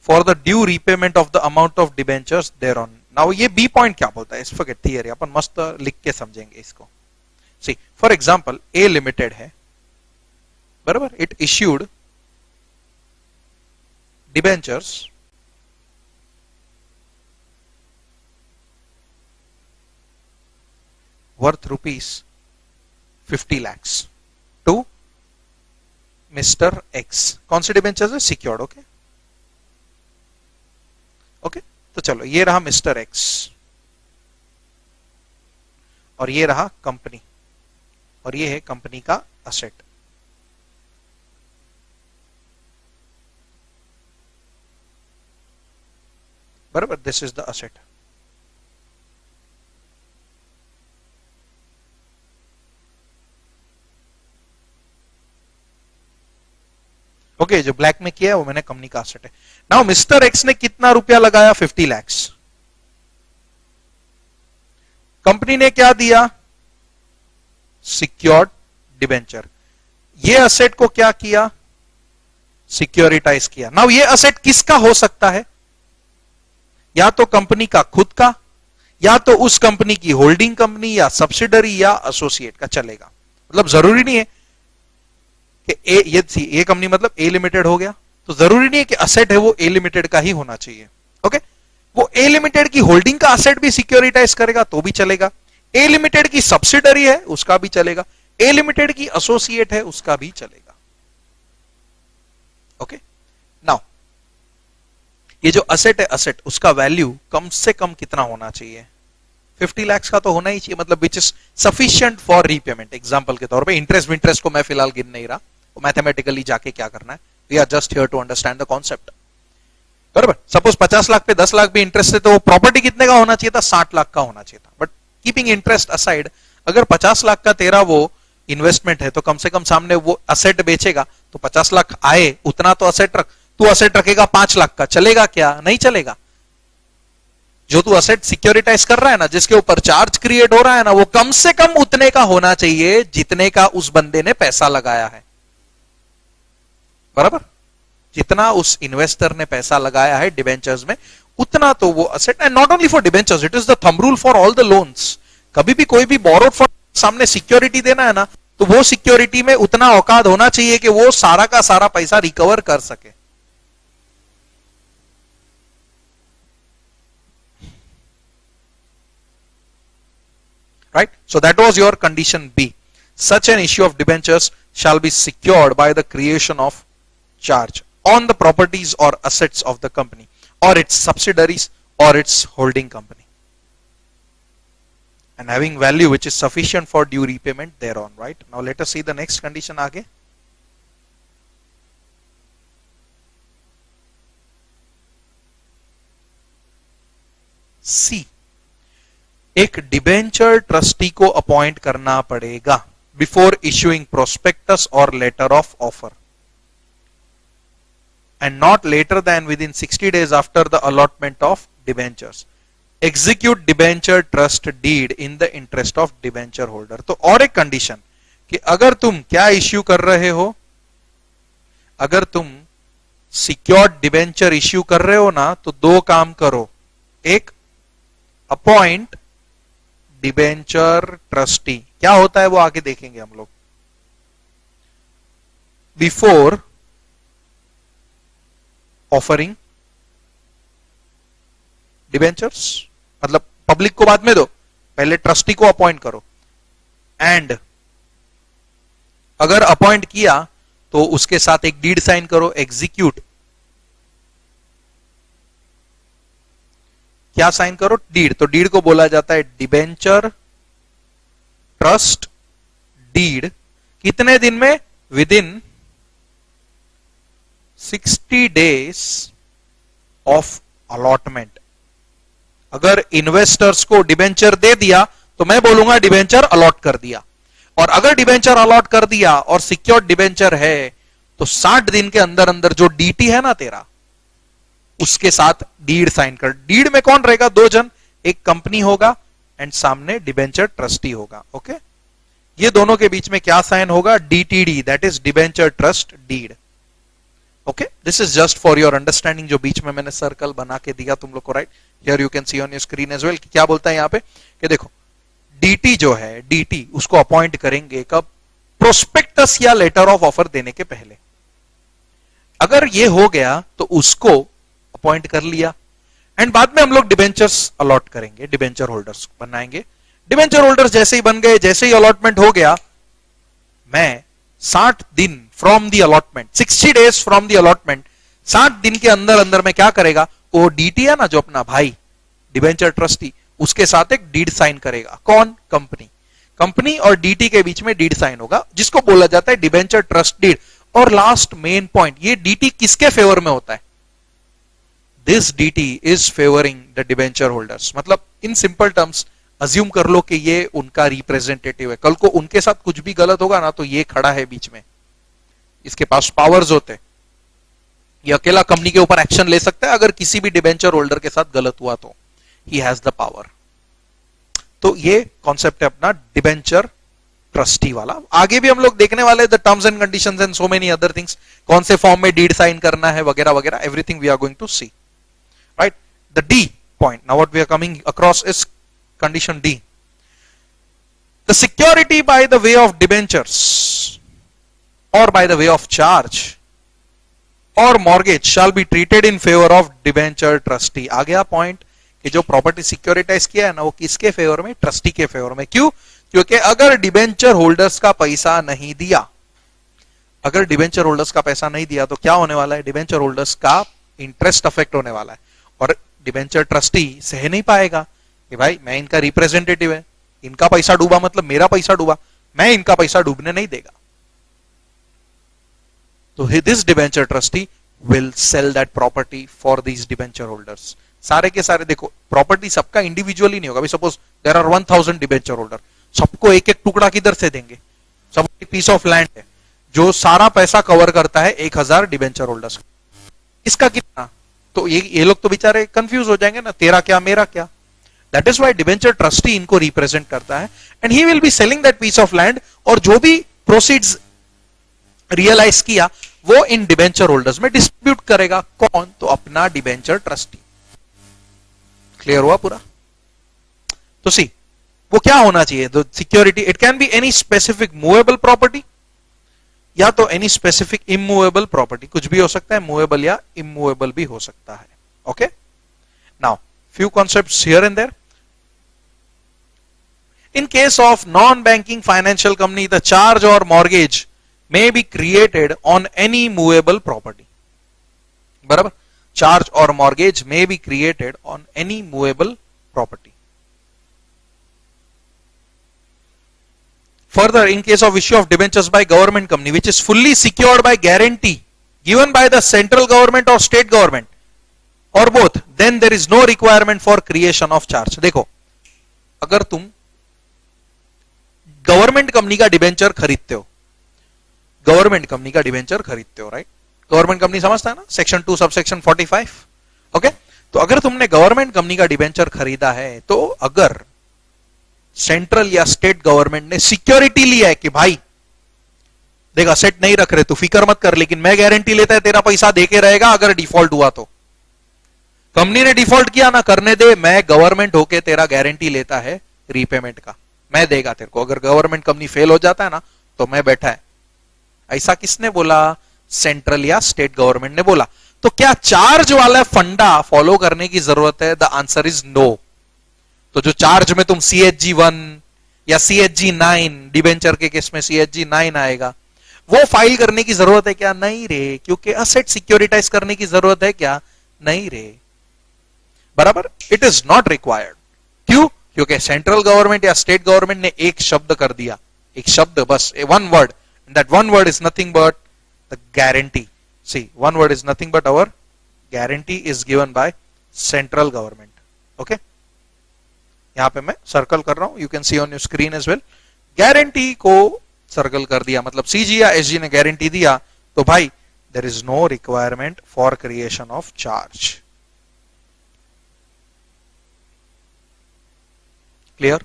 for the due repayment of the amount of debentures thereon, now ये B point क्या बोलता है, इस forget theory, अपन मस्त लिख के समझेंगे इसको. सी फॉर एग्जांपल ए लिमिटेड है, बराबर, it issued debentures worth rupees 50 lakhs to Mr. X. कौन से डिबेंचर्स है, सिक्योर्ड. ओके ओके, तो चलो ये रहा मिस्टर एक्स और ये रहा कंपनी और ये है कंपनी का असेट. बराबर, this is the asset. Okay, जो ब्लैक में किया है वो मैंने कंपनी का असेट है. नाउ मिस्टर एक्स ने कितना रुपया लगाया, 50 lakhs. कंपनी ने क्या दिया, सिक्योर्ड डिबेंचर. ये असेट को क्या किया, सिक्योरिटाइज किया. नाउ ये असेट किसका हो सकता है, या तो कंपनी का खुद का, या तो उस कंपनी की होल्डिंग कंपनी या सब्सिडरी या एसोसिएट का चलेगा. मतलब जरूरी नहीं है कि ये कंपनी मतलब ए लिमिटेड हो गया, तो जरूरी नहीं है कि असेट है वो ए लिमिटेड का ही होना चाहिए. ओके, वो ए लिमिटेड की होल्डिंग का असेट भी सिक्योरिटाइज करेगा तो भी चलेगा, ए लिमिटेड की सब्सिडरी है उसका भी चलेगा, ए लिमिटेड की एसोसिएट है उसका भी चलेगा. ओके, नाउ ये जो असेट है, असेट उसका वैल्यू कम से कम कितना होना चाहिए, 50 lakhs का तो होना ही चाहिए, मतलब which is sufficient for repayment. Example के तौर पे इंटरेस्ट को मैं फिलहाल गिन नहीं रहा, वो मैथमेटिकली जाके क्या करना है, we are just here to understand the concept. बराबर, सपोज 50 लाख पे 10 लाख भी इंटरेस्ट है तो वो प्रॉपर्टी कितने का होना चाहिए था, 60 लाख का होना चाहिए था. बट कीपिंग इंटरेस्ट असाइड, अगर 50 लाख का तेरा वो इन्वेस्टमेंट है तो कम से कम सामने वो असेट बेचेगा तो 50 लाख आए, उतना तो असेट रख. तू असेट रखेगा 5 लाख का, चलेगा क्या, नहीं चलेगा. जो तू असेट सिक्योरिटाइज कर रहा है ना, जिसके ऊपर चार्ज क्रिएट हो रहा है ना, वो कम से कम उतने का होना चाहिए जितने का उस बंदे ने पैसा लगाया है. बराबर, जितना उस इन्वेस्टर ने पैसा लगाया है डिबेंचर्स में, उतना तो वो asset. And not only for debentures, it is the thumb rule for all the loans. कभी भी कोई भी बोरोड फॉर सामने सिक्योरिटी देना है ना, तो वो सिक्योरिटी में उतना औकात होना चाहिए कि वो सारा का सारा पैसा रिकवर कर सके. Right? So that was your condition B. Such an issue of debentures shall be secured by the creation of charge on the properties or assets of the company or its subsidiaries or its holding company, and having value which is sufficient for due repayment thereon. Right? Now let us see the next condition आगे. C, एक debenture trustee को appoint करना पड़ेगा before issuing prospectus और letter of offer, and not later than within 60 days after the allotment of debentures. Execute debenture trust deed in the interest of debenture holder. तो और एक condition कि अगर तुम क्या इश्यू कर रहे हो, अगर तुम सिक्योर्ड डिबेंचर इश्यू कर रहे हो ना, तो दो काम करो. एक, अपॉइंट डिबेंचर ट्रस्टी. क्या होता है वो आगे देखेंगे हम लोग. बिफोर ऑफरिंग डिबेंचर्स, मतलब पब्लिक को बाद में दो, पहले ट्रस्टी को अपॉइंट करो. एंड अगर अपॉइंट किया तो उसके साथ एक डीड साइन करो, एग्जीक्यूट. क्या साइन करो, डीड. तो डीड को बोला जाता है डिबेंचर ट्रस्ट डीड. कितने दिन में, with in 60 days of allotment. अगर इन्वेस्टर्स को डिबेंचर दे दिया तो मैं बोलूंगा डिबेंचर अलॉट कर दिया, और अगर डिबेंचर अलॉट कर दिया और सिक्योर्ड डिबेंचर है तो 60 दिन के अंदर अंदर जो डीटी है ना तेरा, उसके साथ डीड साइन कर. डीड में कौन रहेगा, दो जन, एक कंपनी होगा एंड सामने डिबेंचर ट्रस्टी होगा. ओके, ये दोनों के बीच में क्या साइन होगा, DTD, that is debenture trust deed. Okay, this is just for your understanding, जो बीच में मैंने सर्कल बना के दिया तुम लोग को, right? Here you can see on your screen as well. क्या बोलता है यहाँ पे कि देखो डीटी जो है, डीटी उसको अपॉइंट करेंगे कब? प्रोस्पेक्टस या लेटर ऑफ ऑफर देने के पहले। अगर ये हो गया तो उसको अपॉइंट कर लिया, एंड बाद में हम लोग डिबेंचर्स अलॉट करेंगे, डिबेंचर होल्डर्स बनाएंगे। डिबेंचर होल्डर्स जैसे ही बन गए, जैसे ही अलॉटमेंट हो गया, मैं 60 दिन from the allotment, 60 days from the allotment, 60 दिन के अंदर अंदर में क्या करेगा? वो डीटी है ना, जो अपना भाई डिबेंचर ट्रस्टी, उसके साथ एक डीड साइन करेगा। कौन? कंपनी। कंपनी और डीटी के बीच में डीड साइन होगा, जिसको बोला जाता है डिबेंचर ट्रस्ट डीड। और लास्ट मेन पॉइंट, ये डीटी किसके फेवर में होता है? This DT is favouring the debenture holders. मतलब इन सिंपल टर्म्स अज्यूम कर लो कि ये उनका रिप्रेजेंटेटिव है। कल को उनके साथ कुछ भी गलत होगा ना, तो ये खड़ा है बीच में, इसके पास पावर्स होते हैं, ये अकेला कंपनी के ऊपर एक्शन ले सकता है अगर किसी भी डिबेंचर होल्डर के साथ गलत हुआ तो। He has the power. तो ये कॉन्सेप्ट है अपना डिबेंचर ट्रस्टी वाला। आगे भी हम लोग देखने वाले the terms and conditions and so many other things, कौन से फॉर्म में डीड साइन करना है वगैरह वगैरह, everything we are going to see, right? The D point now what we are coming across is condition D. The security by the way of debentures or by the way of charge or mortgage shall be treated in favor of debenture trustee. आ गया point कि जो property securitise किया है ना, वो किसके favour में? Trustee के फेवर में। क्यों? क्योंकि अगर डिबेंचर होल्डर्स का पैसा नहीं दिया, अगर डिबेंचर होल्डर्स का पैसा नहीं दिया तो क्या होने वाला है? डिबेंचर होल्डर्स का इंटरेस्ट अफेक्ट होने वाला है, और डिबेंचर ट्रस्टी सह नहीं पाएगा कि भाई मैं इनका रिप्रेजेंटेटिव है, इनका पैसा डूबा मतलब मेरा पैसा डूबा, मैं इनका पैसा डूबने नहीं देगा। तो this debenture trustee will sell that property for these debenture holders. सारे के सारे देखो, प्रॉपर्टी सबका इंडिविजुअली नहीं होगा। Suppose there are 1000 debenture holder, सबको एक एक टुकड़ा किधर से देंगे? सब एक पीस ऑफ लैंड है जो सारा पैसा कवर करता है 1000 डिबेंचर होल्डर्स। इसका कितना? तो ये लोग तो बेचारे कंफ्यूज हो जाएंगे ना, तेरा क्या मेरा क्या। That is why debenture trustee इनको रिप्रेजेंट करता है, and he will be selling that piece of land, और जो भी प्रोसीड्स रियलाइज किया वो इन डिबेंचर होल्डर्स में डिस्ट्रीब्यूट करेगा। कौन? तो अपना डिबेंचर ट्रस्टी। क्लियर हुआ पूरा? तो सी वो क्या होना चाहिए? The security, it can be any specific movable property या तो एनी स्पेसिफिक इमूवेबल प्रॉपर्टी, कुछ भी हो सकता है, मूवेबल या इमूवेबल भी हो सकता है। Okay, now few concepts here and there. In case of non-banking financial company, the charge or mortgage may be created on any movable property. बराबर? Charge or mortgage may be created on any movable property. Further, in case of issue of debentures by government company, which is fully secured by guarantee given by the central government or state government, और both, then there is no requirement for creation of charge. देखो, अगर तुम government company का debenture खरीदते हो, government company का debenture खरीदते हो, राइट? गवर्नमेंट कंपनी समझता है ना, सेक्शन 2 सबसेक्शन 45। ओके, तो अगर तुमने गवर्नमेंट कंपनी का डिबेंचर खरीदा है, तो अगर सेंट्रल या स्टेट गवर्नमेंट ने सिक्योरिटी लिया है कि भाई देख असेट नहीं रख रहे, तू फिक्र मत कर, लेकिन मैं गारंटी लेता है तेरा पैसा देके रहेगा अगर डिफॉल्ट हुआ तो। कंपनी ने डिफॉल्ट किया ना, करने दे, मैं गवर्नमेंट होके तेरा गारंटी लेता है रीपेमेंट का, मैं देगा तेरे को। अगर गवर्नमेंट कंपनी फेल हो जाता है ना, तो मैं बैठा है। ऐसा किसने बोला? सेंट्रल या स्टेट गवर्नमेंट ने बोला। तो क्या चार्ज वाला फंडा फॉलो करने की जरूरत है? The answer is no. तो जो चार्ज में तुम CHG1 या CHG9, डिबेंचर के केस में CHG9 आएगा, वो फाइल करने की जरूरत है क्या? नहीं रे। क्योंकि असेट सिक्योरिटाइज करने की जरूरत है क्या? नहीं रे। बराबर, इट इज नॉट रिक्वायर्ड। क्यों? क्योंकि सेंट्रल गवर्नमेंट या स्टेट गवर्नमेंट ने एक शब्द कर दिया, एक शब्द बस, one word, that one word is nothing but the guarantee. See, one word is nothing but our guarantee is given by central government. Okay, यहां पे मैं सर्कल कर रहा हूं, you can see on your screen as well. Guarantee को circle कर दिया, मतलब CG या SG ने गारंटी दिया, तो भाई there is no requirement for creation of charge. Clear?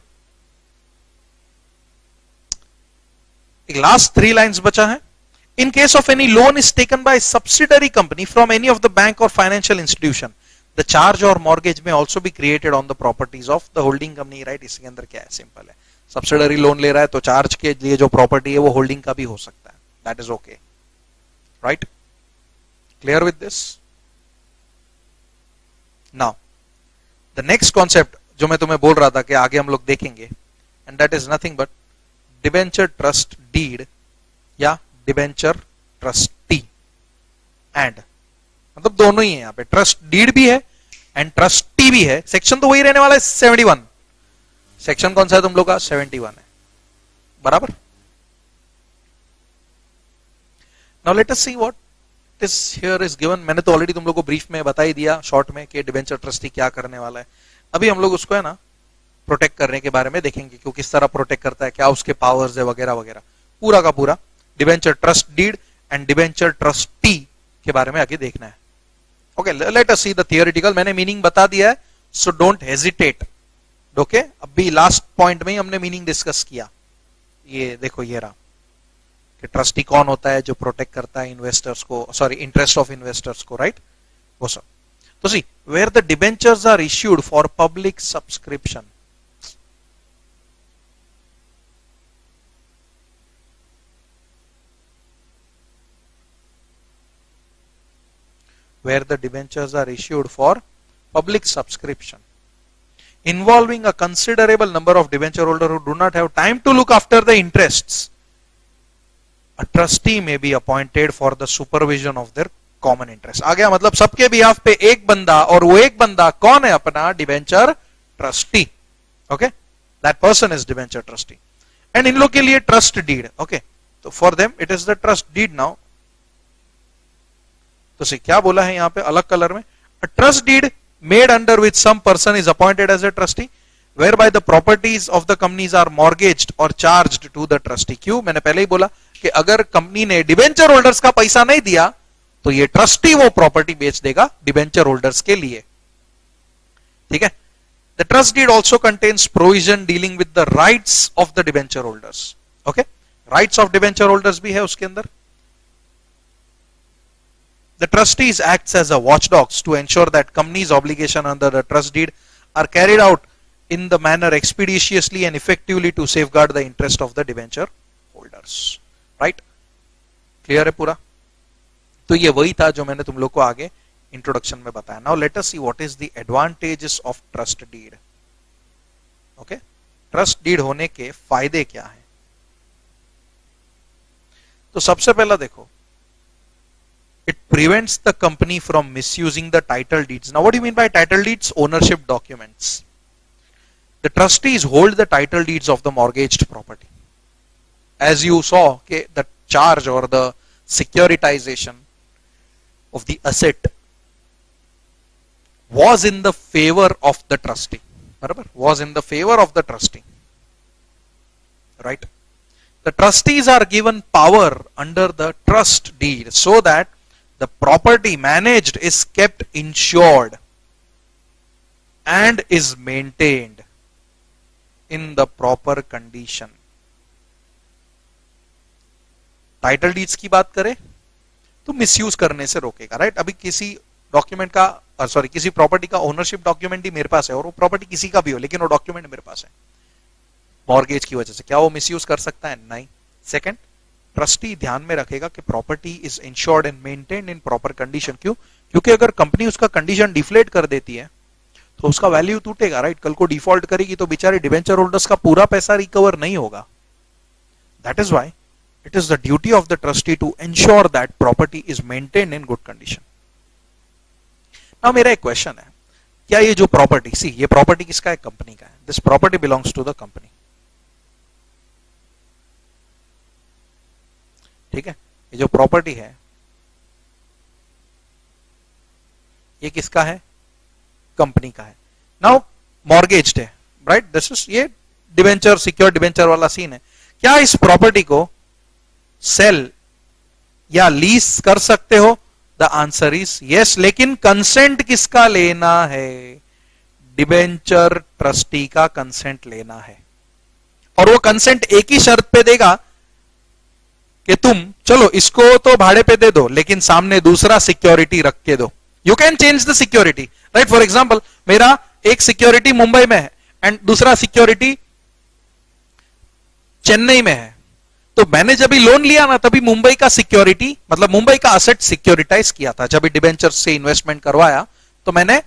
एक लास्ट 3 लाइंस बचा है। In case of any loan is taken by subsidiary company from any of the bank or financial institution, the charge or mortgage may also be created on the properties of the holding company, right? इसके अंदर क्या है, simple है, subsidiary loan ले रहा है तो charge के लिए जो प्रॉपर्टी है वो होल्डिंग का भी हो सकता है, that is okay, right? Clear with this? Now the next concept जो मैं तुम्हें बोल रहा था कि आगे हम लोग देखेंगे, and that is nothing but debenture trust deed या डिबेंचर ट्रस्टी एंड, मतलब दोनों ही है यहां पे, ट्रस्ट डीड भी है एंड ट्रस्टी भी है। सेक्शन तो वही रहने वाला है 71, सेक्शन कौन सा है तुम लोग का? 71 है, बराबर। Now let us see what this here is given. मैंने तो ऑलरेडी तुम लोग को ब्रीफ में बता ही दिया शॉर्ट में कि डिबेंचर ट्रस्टी क्या करने वाला है। अभी हम लोग उसको है ना प्रोटेक्ट करने के बारे में देखेंगे कि किस तरह प्रोटेक्ट करता है, क्या उसके पावर्स है वगैरह वगैरह, पूरा का पूरा debenture trust deed and debenture trustee के बारे में आगे देखना है। Okay, let us see the theoretical. मैंने मीनिंग बता दिया है, सो डोंट हेजिटेट। ओके, अभी लास्ट पॉइंट में ही हमने मीनिंग डिस्कस किया। ये देखो, ये रहा कि ट्रस्टी कौन होता है जो प्रोटेक्ट करता है इन्वेस्टर्स को, सॉरी इंटरेस्ट ऑफ इन्वेस्टर्स को, राइट? वो सब। तो see where the debentures are issued for public subscription, where the debentures are issued for public subscription involving a considerable number of debenture holders who do not have time to look after the interests, a trustee may be appointed for the supervision of their common interest। आ गया, मतलब सबके behalf पे एक बंदा, और वो एक बंदा कौन है? अपना debenture trustee. Okay, that person is debenture trustee. And इन लोग के लिए ट्रस्ट डीड, ओके, तो for them it is the trust deed. Now तो से क्या बोला है यहां पे अलग कलर में, trust deed made under which some person is appointed as a trustee whereby the properties of the companies are mortgaged और चार्ज्ड टू द ट्रस्टी। क्यों? मैंने पहले ही बोला कि अगर कंपनी ने डिबेंचर होल्डर्स का पैसा नहीं दिया तो ये ट्रस्टी वो प्रॉपर्टी बेच देगा डिबेंचर होल्डर्स के लिए, ठीक है? The trust deed also contains provision dealing with the rights of the debenture holders. Okay, rights of debenture holders भी है उसके अंदर। The trustees acts as a watchdogs to ensure that company's obligation under the trust deed are carried out in the manner expeditiously and effectively to safeguard the interest of the debenture holders, right? Clear है पूरा? तो ये वही था जो मैंने तुम लोग को आगे इंट्रोडक्शन में बताया। Now let us see what is the advantages of trust deed. Okay? Trust deed होने के फायदे क्या हैं? तो सबसे पहला देखो, it prevents the company from misusing the title deeds. Now what do you mean by title deeds? Ownership documents. The trustees hold the title deeds of the mortgaged property. As you saw, okay, the charge or the securitization of the asset was in the favor of the trustee. Barabar? Was in the favor of the trustee. Right? The trustees are given power under the trust deed so that the property managed is kept insured and is maintained in the proper condition. Title deeds की बात करें तो misuse करने से रोकेगा, right? अभी किसी document का, सॉरी, किसी प्रॉपर्टी का ओनरशिप डॉक्यूमेंट ही मेरे पास है और वो प्रॉपर्टी किसी का भी हो, लेकिन वो डॉक्यूमेंट मेरे पास है मॉर्गेज की वजह से, क्या वो मिसयूज कर सकता है? नहीं। सेकंड, ट्रस्टी ध्यान में रखेगा कि property is insured and maintained in proper condition. क्यों? क्योंकि अगर कंपनी उसका कंडीशन डिफ्लेट कर देती है तो उसका वैल्यू टूटेगा, राइट? कल को डिफॉल्ट करेगी तो बेचारे डिबेंचर होल्डर्स का पूरा पैसा रिकवर नहीं होगा। That is why it is the duty of the trustee to ensure that property is maintained in good condition. Now मेरा एक क्वेश्चन है, क्या ये जो प्रॉपर्टी, सी ये प्रॉपर्टी किसका है? कंपनी का है। This property belongs to the company, ठीक है? ये जो प्रॉपर्टी है ये किसका है? कंपनी का है। नाउ मॉर्गेज्ड है, राइट? दिस इज, ये डिबेंचर, सिक्योर डिबेंचर वाला सीन है। क्या इस प्रॉपर्टी को सेल या लीज कर सकते हो? द आंसर इज यस, लेकिन कंसेंट किसका लेना है? डिबेंचर ट्रस्टी का कंसेंट लेना है। और वो कंसेंट एक ही शर्त पे देगा कि तुम चलो इसको तो भाड़े पे दे दो लेकिन सामने दूसरा सिक्योरिटी रख के दो. You can change the security, right. For example मेरा एक सिक्योरिटी मुंबई में है एंड दूसरा सिक्योरिटी चेन्नई में है. तो मैंने जब भी लोन लिया ना तभी मुंबई का सिक्योरिटी मतलब मुंबई का असेट सिक्योरिटाइज किया था. जब भी डिबेंचर से इन्वेस्टमेंट करवाया तो मैंने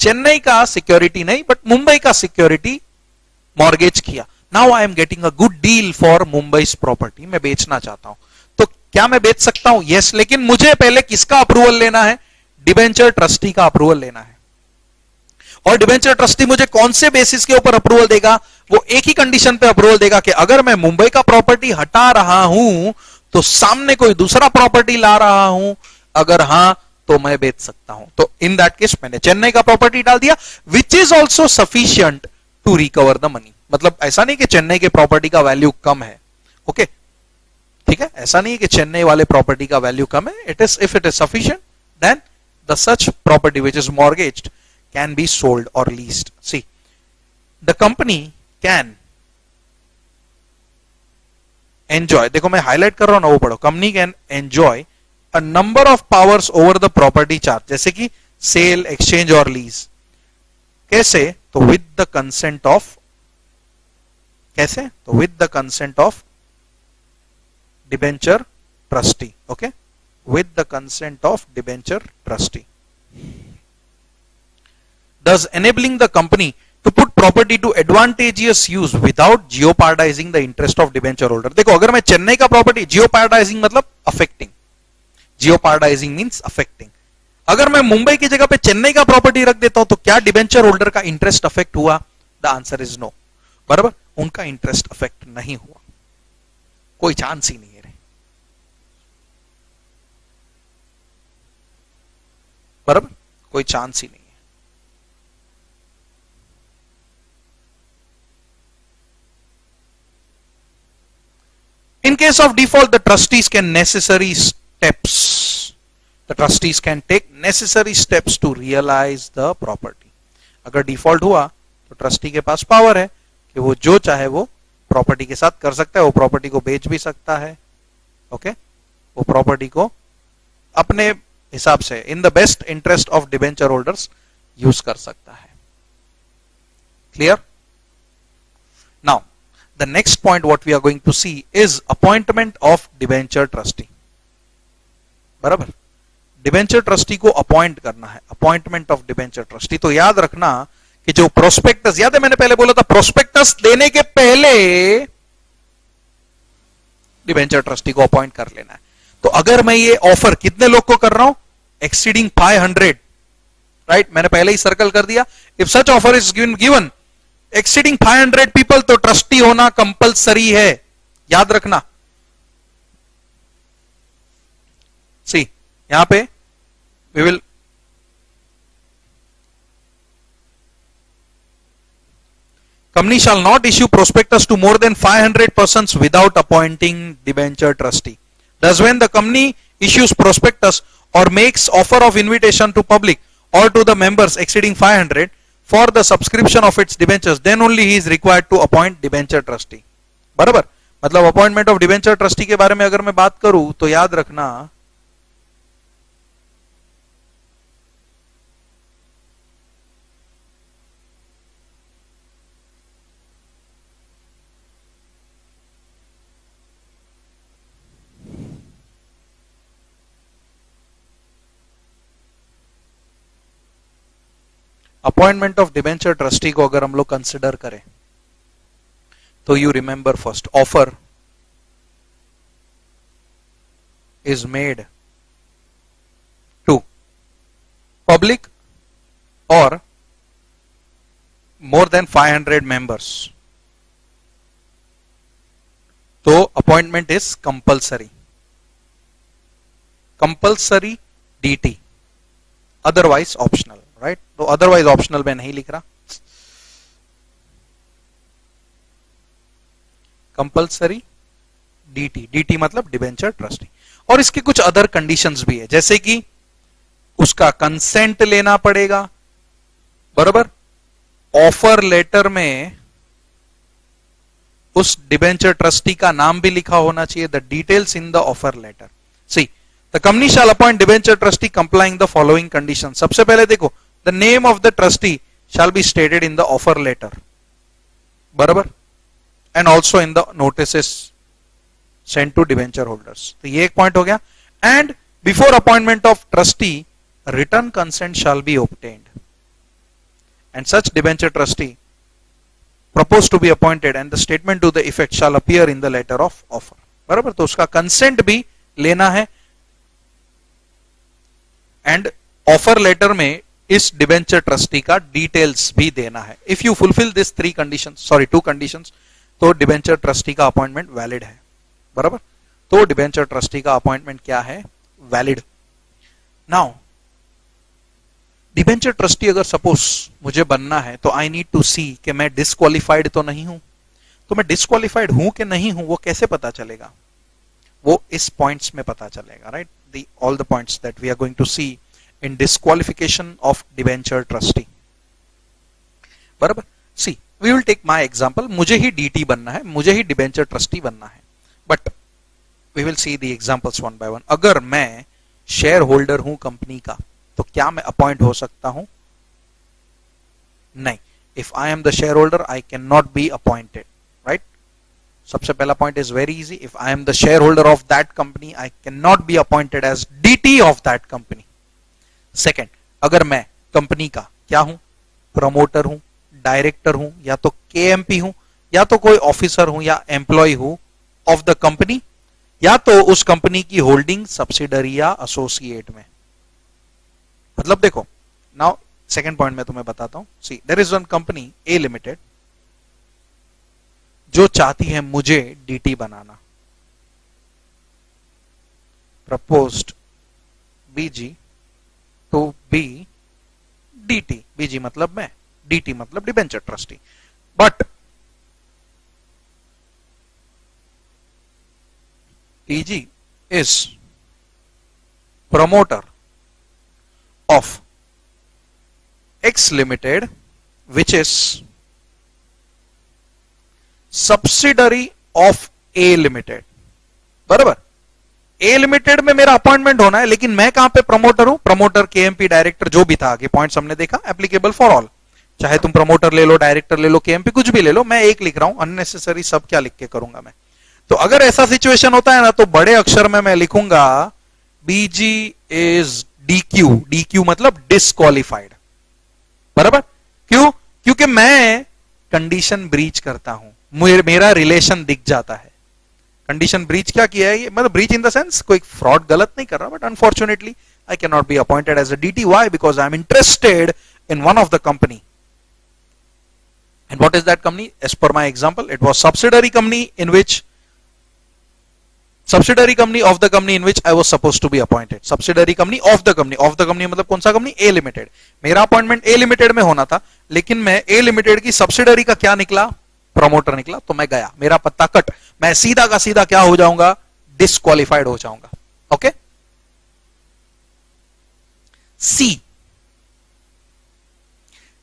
चेन्नई का सिक्योरिटी नहीं बट मुंबई का सिक्योरिटी मॉर्गेज किया. Now I am getting a good deal for Mumbai property. मैं बेचना चाहता हूं तो क्या मैं बेच सकता हूं? यस, लेकिन मुझे पहले किसका अप्रूवल लेना है? डिबेंचर ट्रस्टी का अप्रूवल लेना है. और डिबेंचर ट्रस्टी मुझे कौन से बेसिस के ऊपर अप्रूवल देगा? वो एक ही कंडीशन पे अप्रूवल देगा कि अगर मैं मुंबई का प्रॉपर्टी हटा रहा हूं तो सामने कोई दूसरा प्रॉपर्टी ला रहा हूं, अगर हां तो मैं बेच सकता हूं. तो इन दैट केस मैंने चेन्नई का प्रॉपर्टी डाल दिया which is also sufficient to recover the money. मतलब ऐसा नहीं कि चेन्नई के प्रॉपर्टी का वैल्यू कम है. ओके, ठीक है, ऐसा नहीं है कि चेन्नई वाले प्रॉपर्टी का वैल्यू कम है. It is if it is sufficient then the such property which is mortgaged can be sold or leased. See, the company can enjoy, देखो मैं हाईलाइट कर रहा हूं ना, वो पढ़ो. Company can enjoy a number of powers over the property charge, जैसे कि सेल, एक्सचेंज और लीज. कैसे? तो विद द कंसेंट ऑफ, कैसे? तो with the consent of debenture trustee. Okay, with the consent of debenture trustee. Thus enabling the company to put property to advantageous use without jeopardizing the interest of debenture holder. देखो अगर मैं चेन्नई का property, jeopardizing मतलब affecting, jeopardizing means affecting. अगर मैं मुंबई की जगह पे चेन्नई का प्रॉपर्टी रख देता हूं तो क्या डिबेंचर होल्डर का इंटरेस्ट अफेक्ट हुआ? The answer is no. बराबर, उनका इंटरेस्ट अफेक्ट नहीं हुआ, कोई चांस ही नहीं है. बराबर, कोई चांस ही नहीं. In case of default, the trustees can necessary steps. The trustees can take necessary steps to realize the property. अगर डिफॉल्ट हुआ तो ट्रस्टी के पास पावर है कि वो जो चाहे वो प्रॉपर्टी के साथ कर सकता है. वो प्रॉपर्टी को बेच भी सकता है. ओके, वो प्रॉपर्टी को अपने हिसाब से in the best interest of debenture holders use कर सकता है. Clear? Now the next point what we are going to see is appointment of debenture trustee. बराबर, डिबेंचर ट्रस्टी को अपॉइंट करना है. Appointment of debenture trustee. तो याद रखना कि जो प्रोस्पेक्टस, याद है मैंने पहले बोला था प्रोस्पेक्टस देने के पहले डिबेंचर ट्रस्टी को अपॉइंट कर लेना है. तो अगर मैं ये ऑफर कितने लोग को कर रहा हूं? Exceeding 500, right. मैंने पहले ही सर्कल कर दिया. If such offer is given exceeding 500 people तो ट्रस्टी होना कंपलसरी है. याद रखना. सी यहां पे we will company shall not issue prospectus to more than 500 persons without appointing debenture trustee. Thus when the company issues prospectus or makes offer of invitation to public or to the members exceeding 500 for the subscription of its debentures, then only he is required to appoint debenture trustee. बराबर, मतलब appointment of debenture trustee के बारे में अगर मैं बात करूं तो याद रखना अपॉइंटमेंट ऑफ डिबेंचर ट्रस्टी को अगर हम लोग कंसिडर करें तो you remember first offer is made to public और मोर देन 500 मेंबर्स. तो appointment is compulsory. Compulsory DT, otherwise optional, right. तो अदरवाइज ऑप्शनल में नहीं लिख रहा. कंपल्सरी डीटी, डीटी मतलब डिबेंचर ट्रस्टी. और इसके कुछ अदर कंडीशंस भी है, जैसे कि उसका कंसेंट लेना पड़ेगा. बराबर, ऑफर लेटर में उस डिबेंचर ट्रस्टी का नाम भी लिखा होना चाहिए, the details in the offer letter. See the company shall appoint debenture trustee complying the following condition. सबसे पहले देखो, the name of the trustee shall be stated in the offer letter, बराबर, and also in the notice send to debenture holders. तो ये एक point हो गया। And before appointment of trustee written consent shall be obtained and such debenture trustee proposed to be appointed and the statement to the effect shall appear in the letter of offer, बराबर। तो उसका consent भी लेना है and offer letter में इस debenture trustee का details भी देना है। If you fulfil this three condition, sorry to conditions, तो डिबेंचर ट्रस्टी का अपॉइंटमेंट वैलिड है, बराबर। तो डिबेंचर ट्रस्टी का अपॉइंटमेंट क्या है, वैलिड। नाउ डिबेंचर ट्रस्टी अगर सपोज मुझे बनना है तो आई नीड टू सी कि मैं डिस्क्वालिफाइड तो नहीं हूं। तो मैं डिस्क्वालिफाइड हूं कि नहीं हूं वो कैसे पता चलेगा, वो इस पॉइंट्स में पता चलेगा, right. The all the points that we are going to see in disqualification of debenture trustee, बराबर। See we will take my example, मुझे ही डीटी बनना है, मुझे ही डिबेंचर ट्रस्टी बनना है, but we will see the examples one by one. अगर मैं शेयर होल्डर हूं कंपनी का तो क्या मैं अपॉइंट हो सकता हूं, नहीं। If I am the shareholder I can not be appointed, right. सबसे पहला point is very easy, if I am the shareholder of that company I can not be appointed as DT of that company. Second, अगर मैं company का क्या हूं, promoter हूं, director हूं, या तो केएमपी हूं, या तो कोई ऑफिसर हूं या एम्प्लॉय हूं ऑफ द कंपनी, या तो उस कंपनी की होल्डिंग सब्सिडरी या एसोसिएट में। मतलब देखो, नाउ सेकेंड पॉइंट में तुम्हें बताता हूं। See there is one company A limited जो चाहती है मुझे डीटी बनाना, proposed BG to be DT, BG मतलब मैं, डीटी मतलब debenture trustee, but BG is promoter of X Limited, which is subsidiary of A Limited, बराबर। A Limited में मेरा अपॉइंटमेंट होना है, लेकिन मैं कहां पे प्रमोटर हूं, प्रमोटर, केएमपी, डायरेक्टर, जो भी था आगे पॉइंट्स हमने देखा, एप्लीकेबल फॉर ऑल। चाहे तुम प्रमोटर ले लो, डायरेक्टर ले लो, केएमपी कुछ भी ले लो, मैं एक लिख रहा हूं, अननेसेसरी सब क्या लिख के करूंगा मैं। तो अगर ऐसा सिचुएशन होता है ना, तो बड़े अक्षर में मैं लिखूंगा बीजी इज डीक्यू, डीक्यू मतलब डिस्क्वालिफाइड, बराबर। क्यों, क्योंकि मैं कंडीशन ब्रीच करता हूं, मेरा रिलेशन दिख जाता है। कंडीशन ब्रीच क्या किया है, मतलब ब्रीच इन द सेंस कोई फ्रॉड गलत नहीं कर रहा, but unfortunately I can not be appointed as a DT. Why, because I am interested in one of the company. And what is that company? As per my example, it was subsidiary company of the company in which I was supposed to be appointed. Subsidiary company of the company मतलब कौन सा company, A Limited। मेरा appointment A Limited में होना था, लेकिन मैं A Limited की सब्सिडरी का क्या निकला, प्रमोटर निकला, तो मैं गया, मेरा पत्ता कट, मैं सीधा का सीधा क्या हो जाऊंगा, डिस्क्वालिफाइड हो जाऊंगा। Okay. C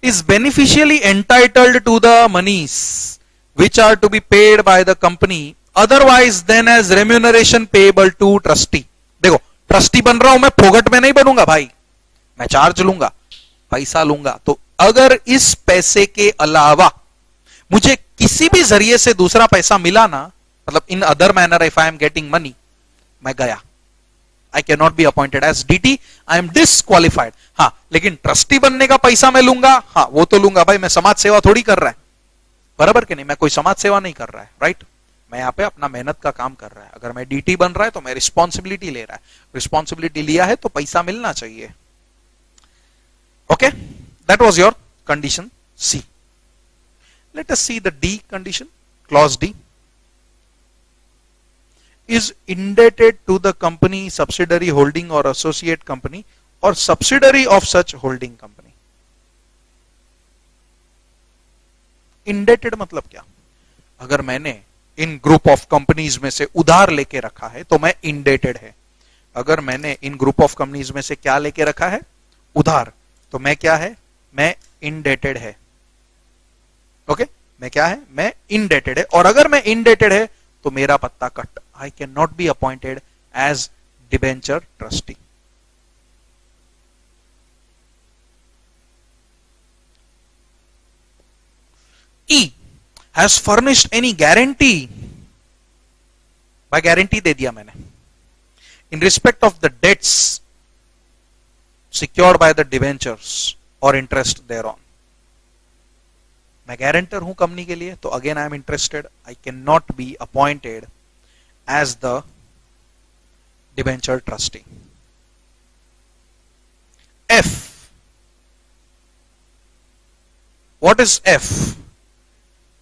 is beneficially entitled to the monies which are to be paid by the company otherwise than as remuneration payable to trustee। देखो, ट्रस्टी बन रहा हूं मैं, फोगट में नहीं बनूंगा भाई, मैं चार्ज लूंगा, पैसा लूंगा। तो अगर इस पैसे के अलावा मुझे किसी भी जरिए से दूसरा पैसा मिला ना, मतलब in other manner if I am getting money, मैं गया, I cannot be appointed as DT, I am disqualified। हाँ, लेकिन ट्रस्टी बनने का पैसा मैं लूंगा, हाँ वो तो लूंगा भाई, मैं समाज सेवा थोड़ी कर रहा है, बराबर कि नहीं, मैं कोई समाज सेवा नहीं कर रहा है, राइट। मैं यहाँ पे अपना मेहनत का काम कर रहा है। अगर मैं डीटी बन रहा है तो मैं रिस्पॉन्सिबिलिटी ले रहा है, रिस्पॉन्सिबिलिटी लिया है तो पैसा मिलना चाहिए। Okay, that was your condition C. Let us see the D condition, clause D. is indebted to the company, subsidiary, holding or associate company or subsidiary of such holding company। indebted मतलब क्या, अगर मैंने इन group of companies में से उधार लेके रखा है तो मैं indebted है। अगर मैंने इन ग्रुप ऑफ कंपनीज में से क्या लेके रखा है, उधार, तो मैं क्या है, मैं indebted है। ओके, मैं क्या है, मैं इनडेटेड है, और अगर मैं इनडेटेड है तो मेरा पत्ता cut, I can not be appointed as debenture trustee. E has furnished any guarantee, by guarantee दे दिया मैंने, in respect of the debts secured by the debentures or interest thereon. मैं guarantor हूं कंपनी के लिए, तो again I am interested, I cannot be appointed as the debenture trustee. F. What is F?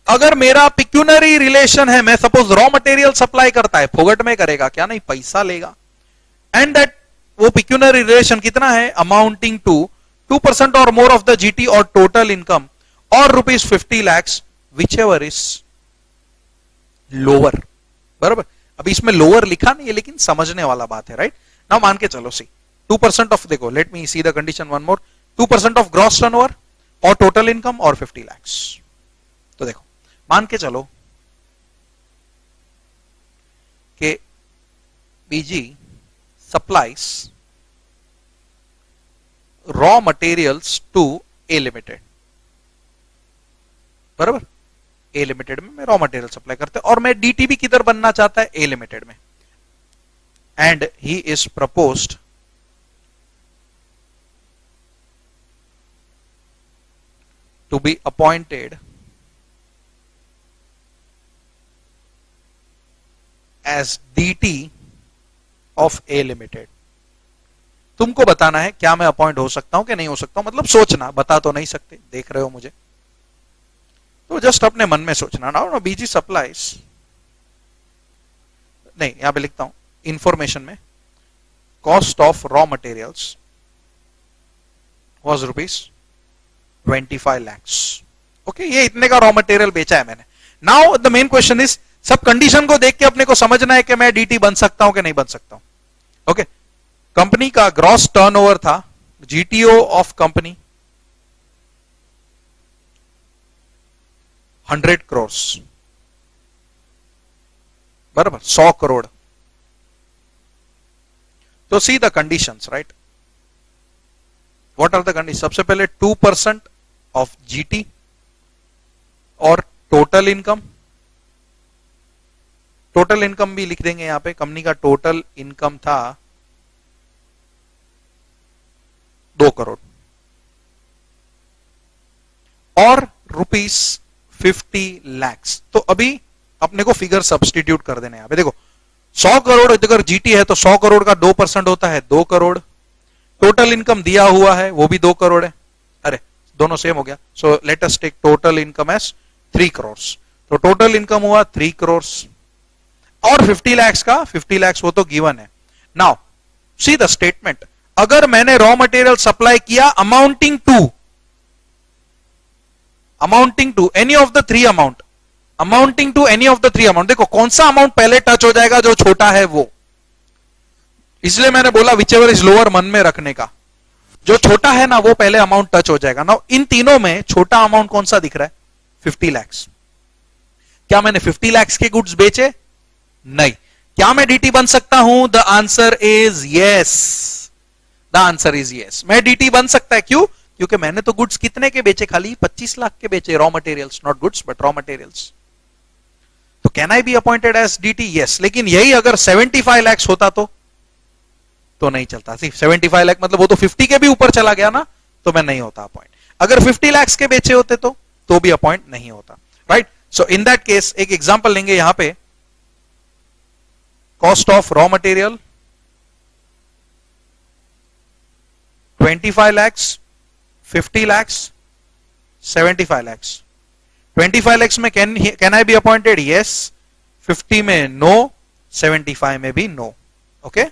अगर मेरा पिक्यूनरी रिलेशन है, मैं suppose raw material supply करता है, फोगट में करेगा क्या, नहीं पैसा लेगा, एंड दैट वो पिक्यूनरी रिलेशन कितना है, अमाउंटिंग टू 2% और मोर ऑफ द जीटी और टोटल इनकम और ₹50 lakhs, which ever is lower. बराबर. अभी इसमें लोअर लिखा नहीं है, लेकिन समझने वाला बात है, राइट. नाउ मान के चलो, सी 2% ऑफ, देखो let me see the condition one more, 2% of gross turnover और टोटल इनकम और 50 lakhs. तो देखो मान के चलो कि BG supplies raw materials to A limited. बराबर. ए लिमिटेड में मैं रॉ मटेरियल सप्लाई करते और मैं डीटीबी किधर बनना चाहता है, ए लिमिटेड में, and he is proposed to be appointed as DT of A Limited. तुमको बताना है क्या मैं अपॉइंट हो सकता हूं कि नहीं हो सकता हूं, मतलब सोचना, बता तो नहीं सकते, देख रहे हो मुझे, तो जस्ट अपने मन में सोचना. ना बीजी सप्लाइज, नहीं यहां पे लिखता हूं इंफॉर्मेशन में, cost of raw materials was ₹25 lakhs. Okay, ये इतने का रॉ मटेरियल बेचा है मैंने. Now the main question is, सब कंडीशन को देख के अपने को समझना है कि मैं डीटी बन सकता हूं कि नहीं बन सकता हूं. ओके, कंपनी का ग्रॉस टर्नओवर था, जीटीओ ऑफ कंपनी 100 crores, बराबर 100 करोड़. तो see the conditions, right. What are the condition? सबसे पहले 2% ऑफ जीटी और टोटल इनकम. टोटल इनकम भी लिख देंगे यहां पे, कंपनी का टोटल इनकम था 2 करोड़ और ₹50 lakhs. तो अभी अपने को फिगर सब्स्टिट्यूट कर देने यहां पे. देखो 100 करोड़ अगर जीटी है तो 100 करोड़ का 2% होता है 2 करोड़. टोटल इनकम दिया हुआ है वो भी 2 करोड़ है. अरे दोनों सेम हो गया. So let us take total income as 3 crores. तो टोटल इनकम हुआ 3 crores और 50 lakhs का 50 lakhs वो तो गिवन है. नाउ सी द स्टेटमेंट, अगर मैंने रॉ मटेरियल सप्लाई किया amounting to any of the three amount, amounting to any of the three amount. देखो कौन सा अमाउंट पहले टच हो जाएगा, जो छोटा है वो, इसलिए मैंने बोला विच एवर इज लोअर मन में रखने का. जो छोटा है ना वो पहले अमाउंट टच हो जाएगा. नाउ इन तीनों में छोटा अमाउंट कौन सा दिख रहा है, 50 lakhs. क्या मैंने 50 lakhs के गुड्स बेचे? नहीं. क्या मैं डीटी बन सकता हूं? The answer is yes. The answer is yes, मैं डीटी बन सकता है. क्यों? क्योंकि मैंने तो गुड्स कितने के बेचे, खाली 25 लाख के बेचे, raw materials, not goods but raw materials. तो can I be appointed as DT? Yes. लेकिन यही अगर 75 lakhs होता तो नहीं चलता. 75 लाख मतलब वो तो 50 के भी ऊपर चला गया ना, तो मैं नहीं होता अपॉइंट. अगर 50 lakhs के बेचे होते तो भी अपॉइंट नहीं होता, right. So in that case एक एग्जांपल लेंगे यहां पे. Cost of raw material 25 lakhs, 50 lakhs, 75 lakhs. 25 lakhs में can I be appointed? Yes. 50 में नो, 75 में भी नो. ओके.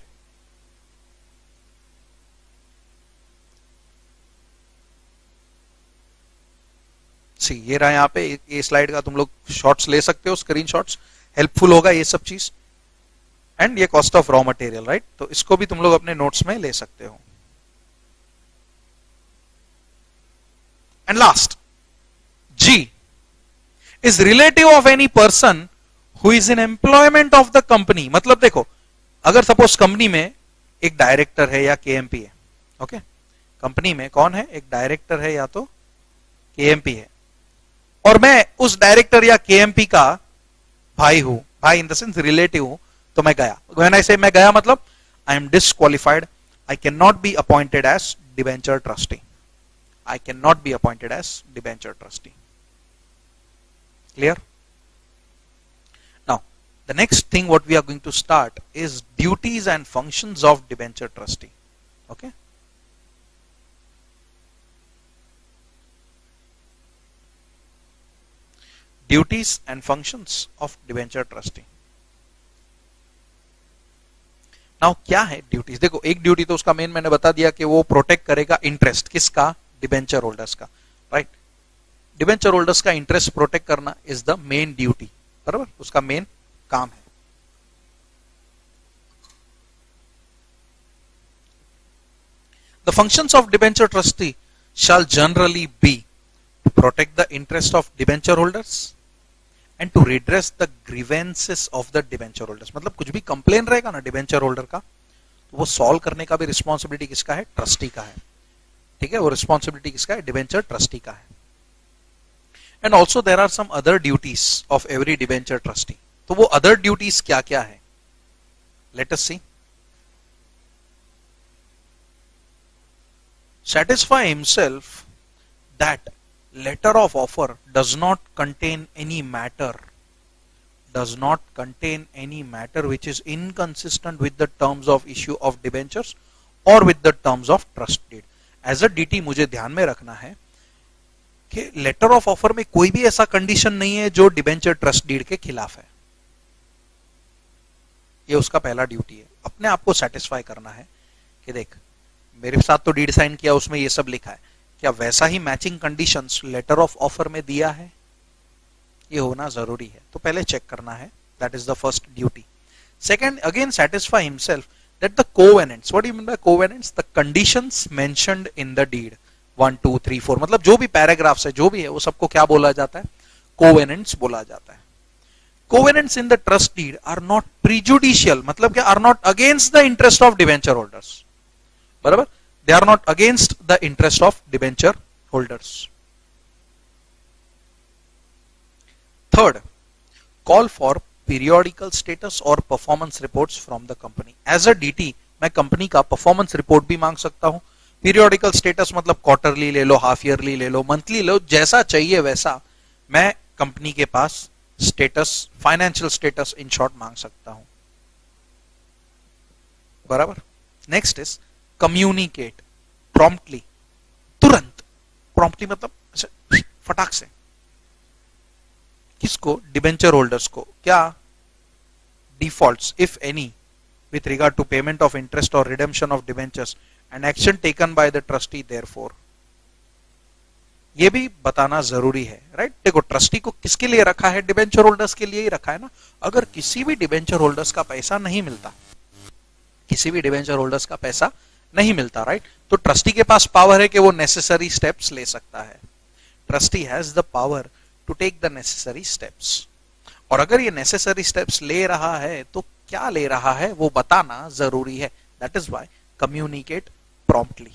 सी ये रहा यहां पे, ये स्लाइड का तुम लोग शॉट्स ले सकते हो, स्क्रीनशॉट्स, हेल्पफुल होगा ये सब चीज. एंड ये cost of raw material, right. तो इसको भी तुम लोग अपने नोट्स में ले सकते हो. And last G, is relative of any person who is in employment of the company. मतलब देखो, अगर सपोज कंपनी में एक डायरेक्टर है या केएमपी है, ओके, कंपनी में कौन है, एक डायरेक्टर है या तो केएमपी है, और मैं उस डायरेक्टर या केएमपी का भाई हूं, भाई इन द सेंस रिलेटिव हूं, तो मैं गया, व्हेन आई से मैं गया मतलब I am disqualified, I can not be appointed as debenture trustee, I cannot be appointed as debenture trustee. Clear? Now, the next thing what we are going to start is duties and functions of debenture trustee. Okay? Duties and functions of debenture trustee. Now, क्या है duties? देखो, एक duty तो उसका main मैंने बता दिया कि वो प्रोटेक्ट करेगा इंटरेस्ट किसका, डिबेंचर होल्डर्स का, राइट। डिबेंचर होल्डर्स का इंटरेस्ट प्रोटेक्ट करना इज द मेन ड्यूटी, बराबर, उसका मेन काम है। The functions of debenture trustee shall generally be to protect the interest of debenture holders and to redress the grievances of the debenture holders। मतलब कुछ भी complain रहेगा ना डिबेंचर होल्डर का, तो वो सॉल्व करने का भी रिस्पॉन्सिबिलिटी किसका है, ट्रस्टी का है, ठीक है, वो रिस्पॉन्सिबिलिटी किसका है, डिबेंचर ट्रस्टी का है। And also there are some other duties of every debenture trustee. तो वो अदर ड्यूटीज क्या क्या है, let us see. satisfy himself that letter of offer does not contain any matter which is inconsistent with the terms of issue of debentures or with the terms of trust deed। As a DT मुझे ध्यान में रखना है कि letter of offer में कोई भी ऐसा कंडीशन नहीं है जो डिबेंचर ट्रस्ट डीड के खिलाफ है। ये उसका पहला ड्यूटी है, अपने आप को सेटिस्फाई करना है कि देख मेरे साथ तो डीड साइन किया, उसमें ये सब लिखा है, क्या वैसा ही matching conditions letter of offer में दिया है, ये होना जरूरी है, तो पहले चेक करना है, that is the first duty. Second, again satisfy himself that the covenants, what do you mean by covenants? The conditions mentioned in the deed 1 2 3 4, मतलब जो भी पैराग्राफ्स है, जो भी है, वो सबको क्या बोला जाता है, covenants बोला जाता है। covenants in the trust deed are not prejudicial, मतलब क्या, are not against the interest of debenture holders, बराबर, they are not against the interest of debenture holders। third, call for periodical status और performance reports from the company. As a DT मैं company का performance report भी मांग सकता हूं। Periodical status मतलब quarterly ले लो, हाफ ईयरली ले लो, मंथली लो, जैसा चाहिए वैसा मैं कंपनी के पास status, financial status in short मांग सकता हूं, बराबर। नेक्स्ट इज कम्युनिकेट प्रॉम्प्टली, तुरंत, प्रॉम्प्टली मतलब फटाक से, किसको, डिबेंचर होल्डर्स को, क्या, defaults if any with regard to payment of interest और redemption of debentures and action taken by the trustee therefor. ये भी बताना जरूरी है, राइट। देखो ट्रस्टी को किसके लिए रखा है, डिबेंचर होल्डर्स के लिए ही रखा है ना। अगर किसी भी डिबेंचर होल्डर्स का पैसा नहीं मिलता, किसी भी डिबेंचर होल्डर्स का पैसा नहीं मिलता, राइट, तो ट्रस्टी के पास पावर है कि वो नेसेसरी स्टेप्स ले सकता है। Trustee has the power to take the necessary steps, और अगर ये नेसेसरी स्टेप्स ले रहा है तो क्या ले रहा है वो बताना जरूरी है। That is why communicate promptly.